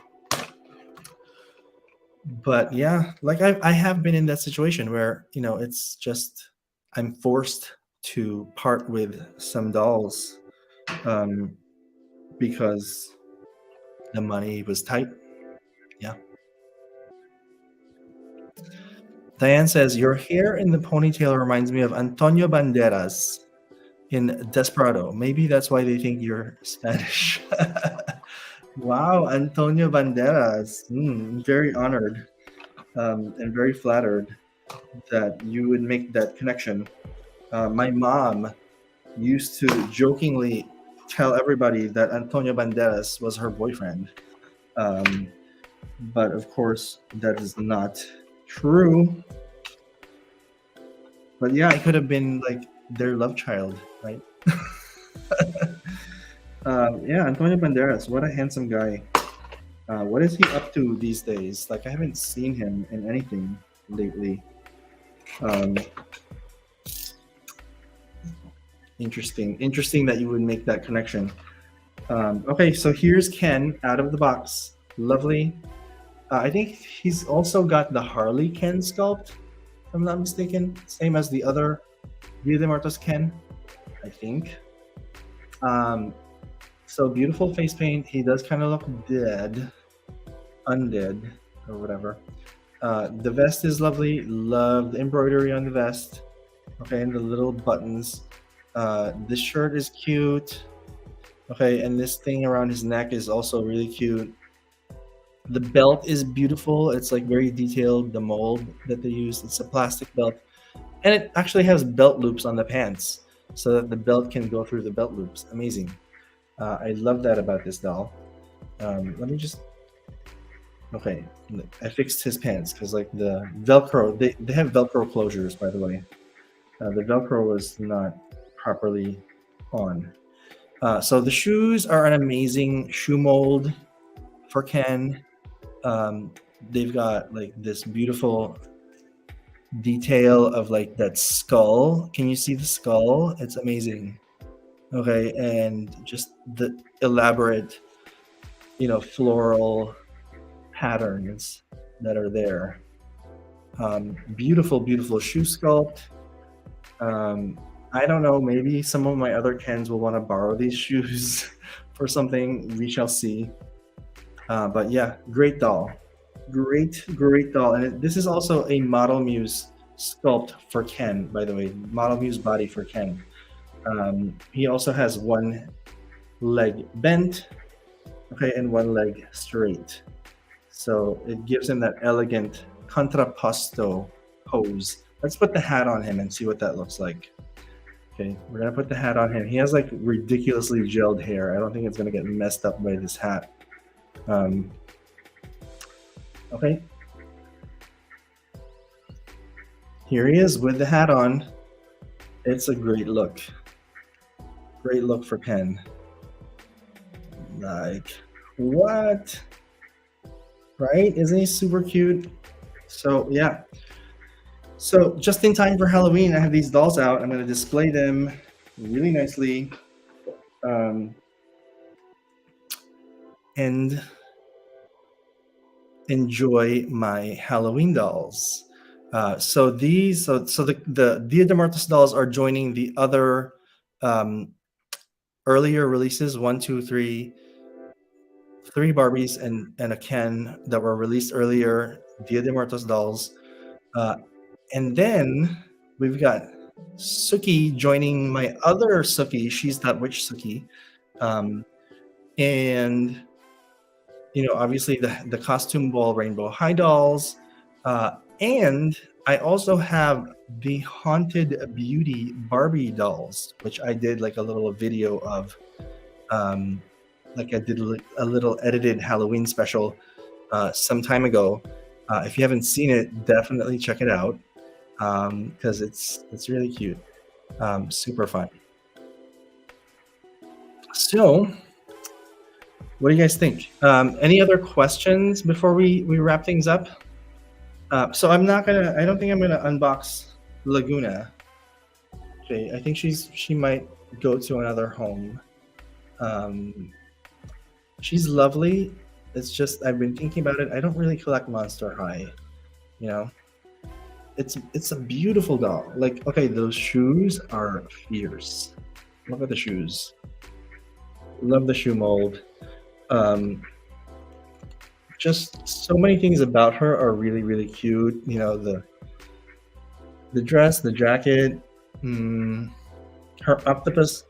but yeah, like I have been in that situation where it's just I'm forced to part with some dolls, um, because the money was tight. Yeah. Diane says your hair in the ponytail reminds me of Antonio Banderas in Desperado. Maybe that's why they think you're Spanish. Wow, Antonio Banderas. Very honored, and very flattered that you would make that connection. My mom used to jokingly tell everybody that Antonio Banderas was her boyfriend. Um, but of course, that is not true. But yeah, it could have been like their love child, right? Yeah, Antonio Banderas, what a handsome guy. What is he up to these days? Like, I haven't seen him in anything lately. Um, Interesting that you would make that connection. Okay, so here's Ken out of the box. Lovely. I think he's also got the Harley Ken sculpt, if I'm not mistaken. Same as the other Dia de Muertos Ken, I think. Um, so beautiful face paint. He does kind of look dead, undead, or whatever. The vest is lovely. Love the embroidery on the vest. Okay, and the little buttons. This shirt is cute. Okay, and this thing around his neck is also really cute. The belt is beautiful. It's like very detailed. The mold that they use, it's a plastic belt, and it actually has belt loops on the pants so that the belt can go through the belt loops. Amazing. I love that about this doll. Let me just. Okay, I fixed his pants because like the Velcro, they have Velcro closures, by the way. The Velcro was not properly on. So the shoes are an amazing shoe mold for Ken. They've got like this beautiful detail of like that skull. Can you see the skull? It's amazing. Okay, and just the elaborate, floral patterns that are there. Beautiful shoe sculpt. I don't know, maybe some of my other Kens will want to borrow these shoes for something. We shall see. But yeah, great doll. Great doll. And this is also a Model Muse sculpt for Ken, by the way. Model Muse body for Ken. He also has one leg bent, okay, and one leg straight. So it gives him that elegant contrapposto pose. Let's put the hat on him and see what that looks like. Okay, we're gonna put the hat on him. He has like ridiculously gelled hair. I don't think it's gonna get messed up by this hat. Okay, here he is with the hat on. It's a great look. Great look for Ken. Like, what? Right? Isn't he super cute? So, yeah. So, just in time for Halloween, I have these dolls out. I'm going to display them really nicely. Um, and enjoy my Halloween dolls. So the Dia de Muertos dolls are joining the other um, earlier releases, one, two, three Barbies and a Ken that were released earlier, Dia de Muertos dolls. And then we've got Sooki joining my other Sooki. She's that witch Sooki. And obviously the costume ball rainbow high dolls, and I also have the haunted beauty Barbie dolls, which I did like a little video of, like I did a little edited Halloween special some time ago. If you haven't seen it, definitely check it out, because it's really cute, super fun. So what do you guys think? Any other questions before we wrap things up? So I don't think I'm gonna unbox Lagoona. Okay, I think she might go to another home. She's lovely. It's just I've been thinking about it. I don't really collect Monster High. It's a beautiful doll. Like, okay, those shoes are fierce. Look at the shoes. Love the shoe mold. Just so many things about her are really, really cute. The dress, the jacket, her octopus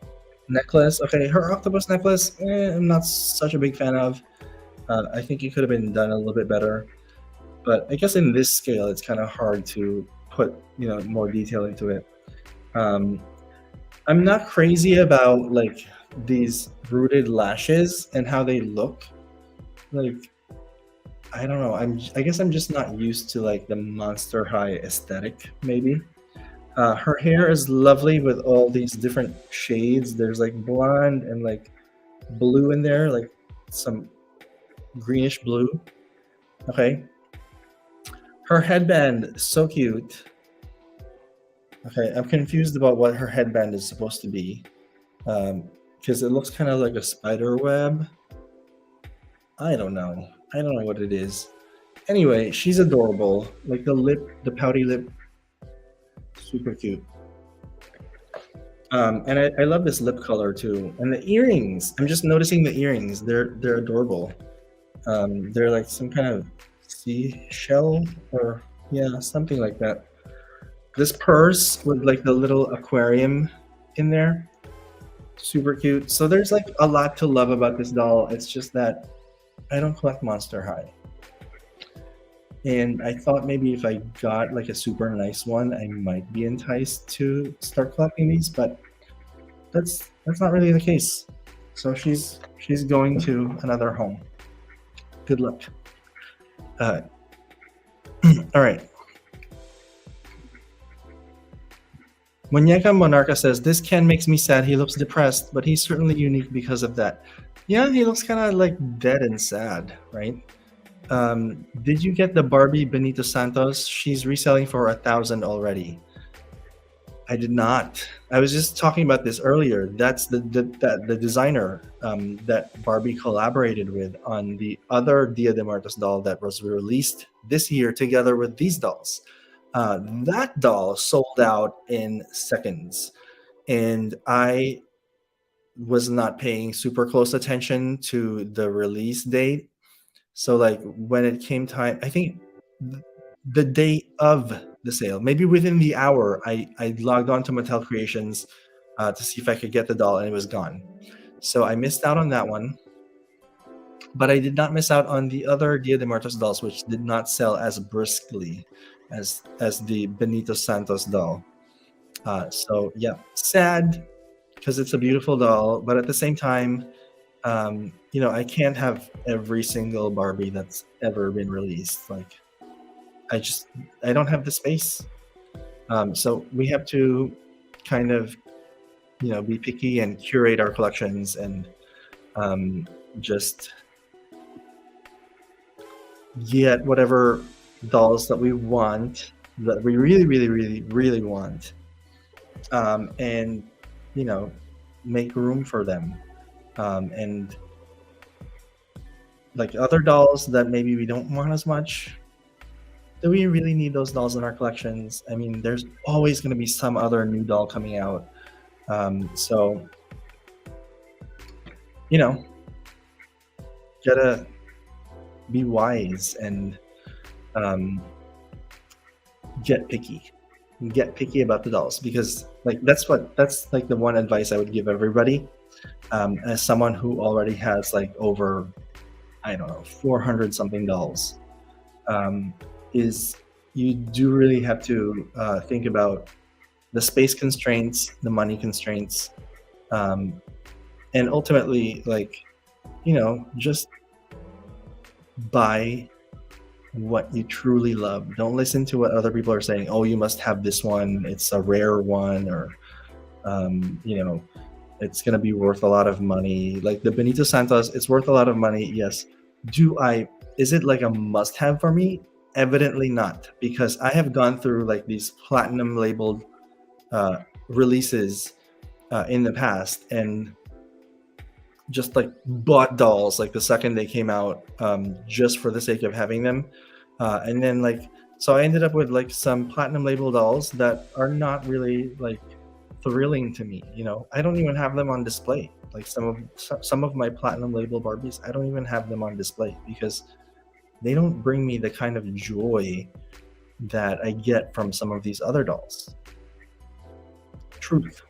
necklace. Okay, her octopus necklace, I'm not such a big fan of. I think it could have been done a little bit better. But I guess in this scale, it's kind of hard to put more detail into it. I'm not crazy about like these rooted lashes and how they look. Like, I don't know. I guess I'm just not used to like the Monster High aesthetic. Maybe. Her hair is lovely with all these different shades. There's like blonde and like blue in there, like some greenish blue. Okay. Her headband, so cute. Okay, I'm confused about what her headband is supposed to be, because it looks kind of like a spider web. I don't know what it is. Anyway, she's adorable. Like the pouty lip, super cute. And I love this lip color too. And the earrings, I'm just noticing the earrings. They're adorable. They're like some kind of seashell or something like that. This purse with like the little aquarium in there, super cute. So there's like a lot to love about this doll. It's just that I don't collect Monster High. And I thought maybe if I got like a super nice one, I might be enticed to start collecting these, but that's not really the case. So she's going to another home. Good luck. All right. Muñeca Monarca says, this Ken makes me sad. He looks depressed, but he's certainly unique because of that. Yeah, he looks kind of like dead and sad, right? Did you get the Barbie Benito Santos? She's reselling for 1,000 already. I did not. I was just talking about this earlier. That's the designer that Barbie collaborated with on the other Dia de Muertos doll that was released this year together with these dolls. That doll sold out in seconds, and I was not paying super close attention to the release date. So like when it came time, I think the day of the sale, maybe within the hour, I logged on to Mattel Creations to see if I could get the doll, and it was gone. So I missed out on that one. But I did not miss out on the other Dia de Muertos dolls, which did not sell as briskly as the Benito Santos doll. So yeah, sad because it's a beautiful doll, but at the same time, I can't have every single Barbie that's ever been released. Like, I just I don't have the space. So we have to kind of be picky and curate our collections and just get whatever dolls that we want, that we really, really, really, really want, and you know make room for them, and like other dolls that maybe we don't want as much. Do we really need those dolls in our collections? I mean, there's always going to be some other new doll coming out. So, you know, gotta be wise and um, get picky. Get picky about the dolls, because like that's like the one advice I would give everybody, as someone who already has like over, I don't know, 400 something dolls, is you do really have to think about the space constraints, the money constraints, um, and ultimately, like, just buy what you truly love. Don't listen to what other people are saying. Oh, you must have this one. It's a rare one, or um, you know, it's gonna be worth a lot of money. Like the Benito Santos, it's worth a lot of money. Yes. Do I? Is it like a must-have for me? Evidently not, because I have gone through like these platinum labeled uh, releases in the past, and just like bought dolls like the second they came out, just for the sake of having them, and then like so I ended up with like some platinum label dolls that are not really like thrilling to me. I don't even have them on display. Like some of my platinum label Barbies, I don't even have them on display because they don't bring me the kind of joy that I get from some of these other dolls. Truth.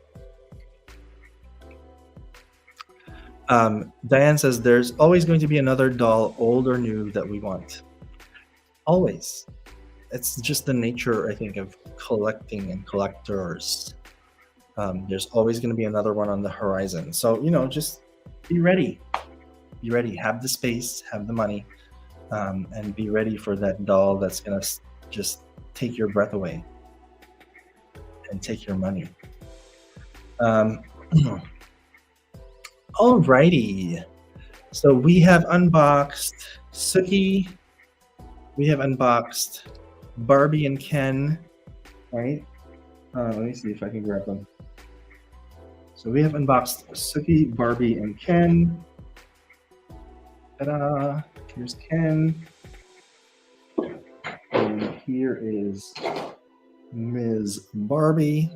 Diane says there's always going to be another doll, old or new, that we want. Always. It's just the nature, I think, of collecting and collectors. There's always going to be another one on the horizon. So, just be ready. Be ready. Have the space, have the money, and be ready for that doll that's going to just take your breath away and take your money. Alrighty. So we have unboxed Sooki. We have unboxed Barbie and Ken. Right? Let me see if I can grab them. So we have unboxed Sooki, Barbie, and Ken. Ta-da! Here's Ken. And here is Ms. Barbie.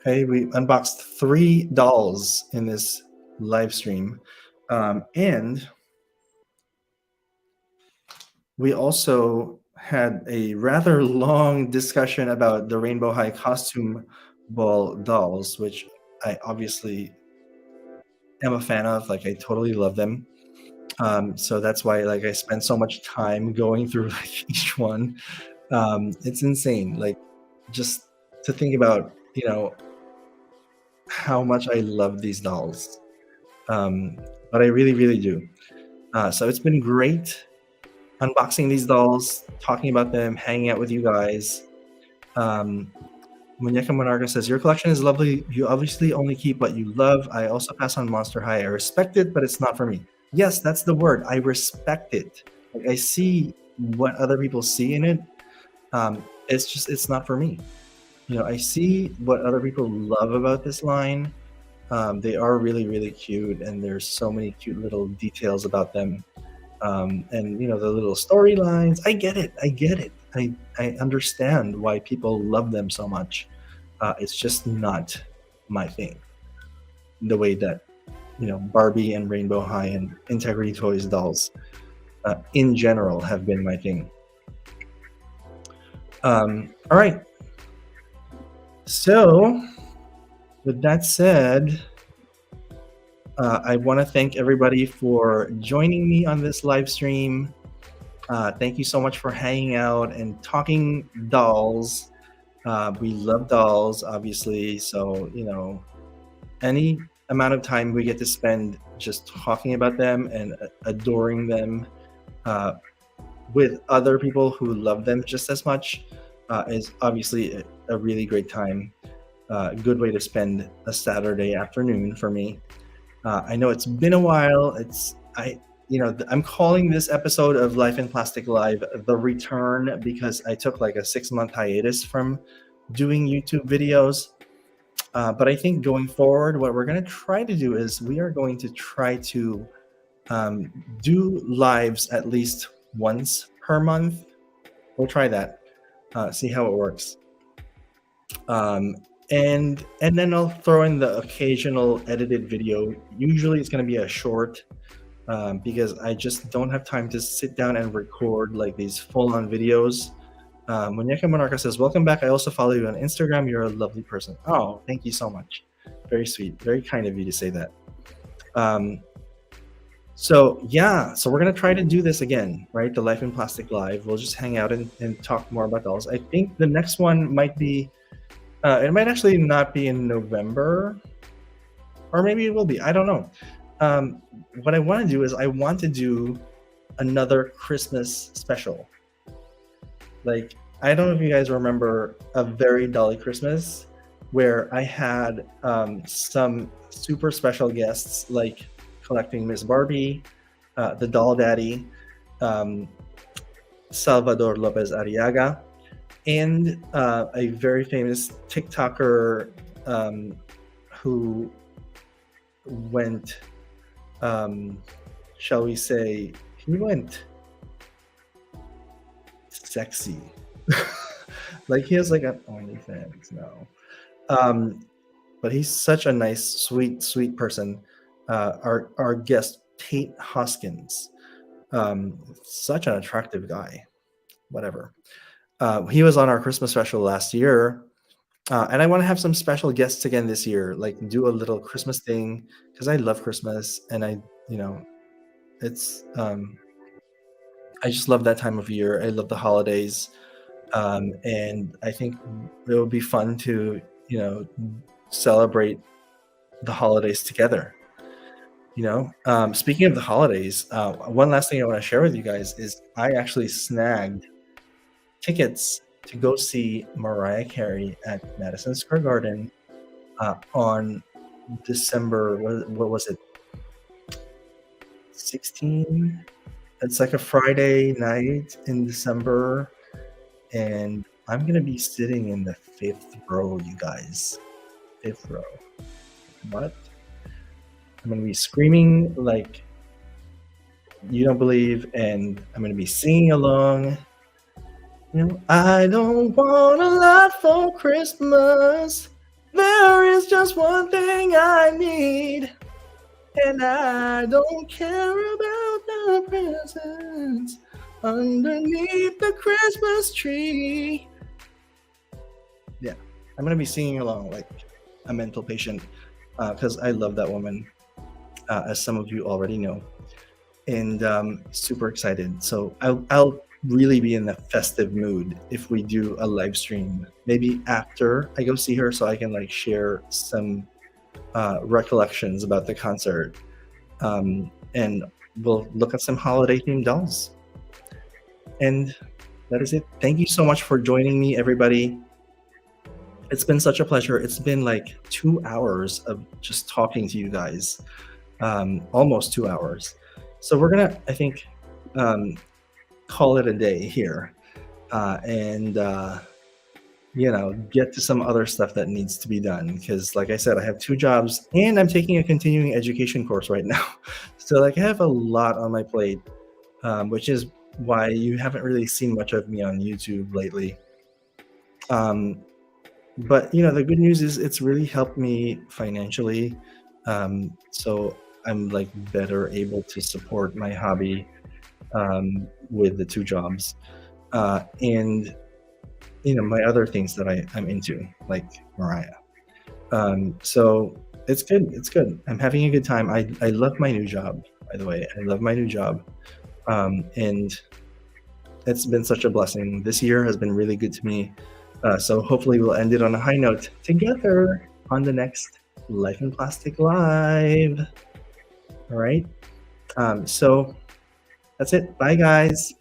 Okay, we unboxed 3 dolls in this live stream. And we also had a rather long discussion about the Rainbow High costume ball dolls, which I obviously am a fan of. Like, I totally love them. So that's why like I spent so much time going through like each one. It's insane. Like, just to think about, how much I love these dolls. But I really, really do. So it's been great unboxing these dolls, talking about them, hanging out with you guys. Muñeca Monarca says, your collection is lovely. You obviously only keep what you love. I also pass on Monster High. I respect it, but it's not for me. Yes, that's the word. I respect it. Like, I see what other people see in it. It's not for me. I see what other people love about this line. They are really, really cute, and there's so many cute little details about them. And the little storylines. I get it. I understand why people love them so much. It's just not my thing. The way that Barbie and Rainbow High and Integrity Toys dolls in general have been my thing. All right. So, with that said, I want to thank everybody for joining me on this live stream. Thank you so much for hanging out and talking dolls. We love dolls, obviously. So, any amount of time we get to spend just talking about them and adoring them uh, with other people who love them just as much is obviously a really great time. A good way to spend a Saturday afternoon for me. I know it's been a while. I'm calling this episode of Life in Plastic Live the return because I took like a 6-month hiatus from doing YouTube videos. But I think going forward, what we're going to try to do is we are going to try to do lives at least once per month. We'll try that, see how it works. And then I'll throw in the occasional edited video. Usually it's going to be a short because I just don't have time to sit down and record like these full-on videos. Muñeca Monarca says, welcome back. I also follow you on Instagram. You're a lovely person. Oh, thank you so much. Very sweet. Very kind of you to say that. So we're going to try to do this again, right? The Life in Plastic Live. We'll just hang out and talk more about dolls. I think the next one might be, it might actually not be in November, or maybe it will be. I don't know. What I want to do is I want to do another Christmas special. Like, I don't know if you guys remember A Very Dolly Christmas, where I had some super special guests like collecting Miss Barbie, the Doll Daddy, Salvador Lopez Arriaga, and a very famous TikToker who went, shall we say, he went sexy. Like he has like an OnlyFans now. But he's such a nice, sweet person. Our guest, Tate Hoskins, such an attractive guy. Whatever. He was on our Christmas special last year. And I want to have some special guests again this year, like do a little Christmas thing because I love Christmas and it's I just love that time of year. I love the holidays. And I think it would be fun to, celebrate the holidays together. Speaking of the holidays, one last thing I want to share with you guys is I actually snagged tickets to go see Mariah Carey at Madison Square Garden on December, what was it? 16? It's like a Friday night in December, and I'm gonna be sitting in the 5th row, you guys. 5th row. What? I'm gonna be screaming like you don't believe, and I'm gonna be singing along. I don't want a lot for Christmas. There is just one thing I need, and I don't care about the presents underneath the Christmas tree. Yeah, I'm gonna be singing along like a mental patient because I love that woman, as some of you already know, and super excited. So I'll really be in the festive mood if we do a live stream, maybe after I go see her, so I can like share some recollections about the concert, and we'll look at some holiday themed dolls. And that is it. Thank you so much for joining me, everybody. It's been such a pleasure. It's been like 2 hours of just talking to you guys, almost 2 hours. So we're gonna, I think, call it a day here, and get to some other stuff that needs to be done, because like I said, I have 2 jobs and I'm taking a continuing education course right now. So like I have a lot on my plate, which is why you haven't really seen much of me on YouTube lately. But the good news is it's really helped me financially, so I'm like better able to support my hobby with the 2 jobs, and my other things that I'm into, like Mariah. So it's good. I'm having a good time. I love my new job, by the way. I love my new job, and it's been such a blessing. This year has been really good to me. So hopefully we'll end it on a high note together on the next Life in Plastic Live. All right. So that's it. Bye, guys.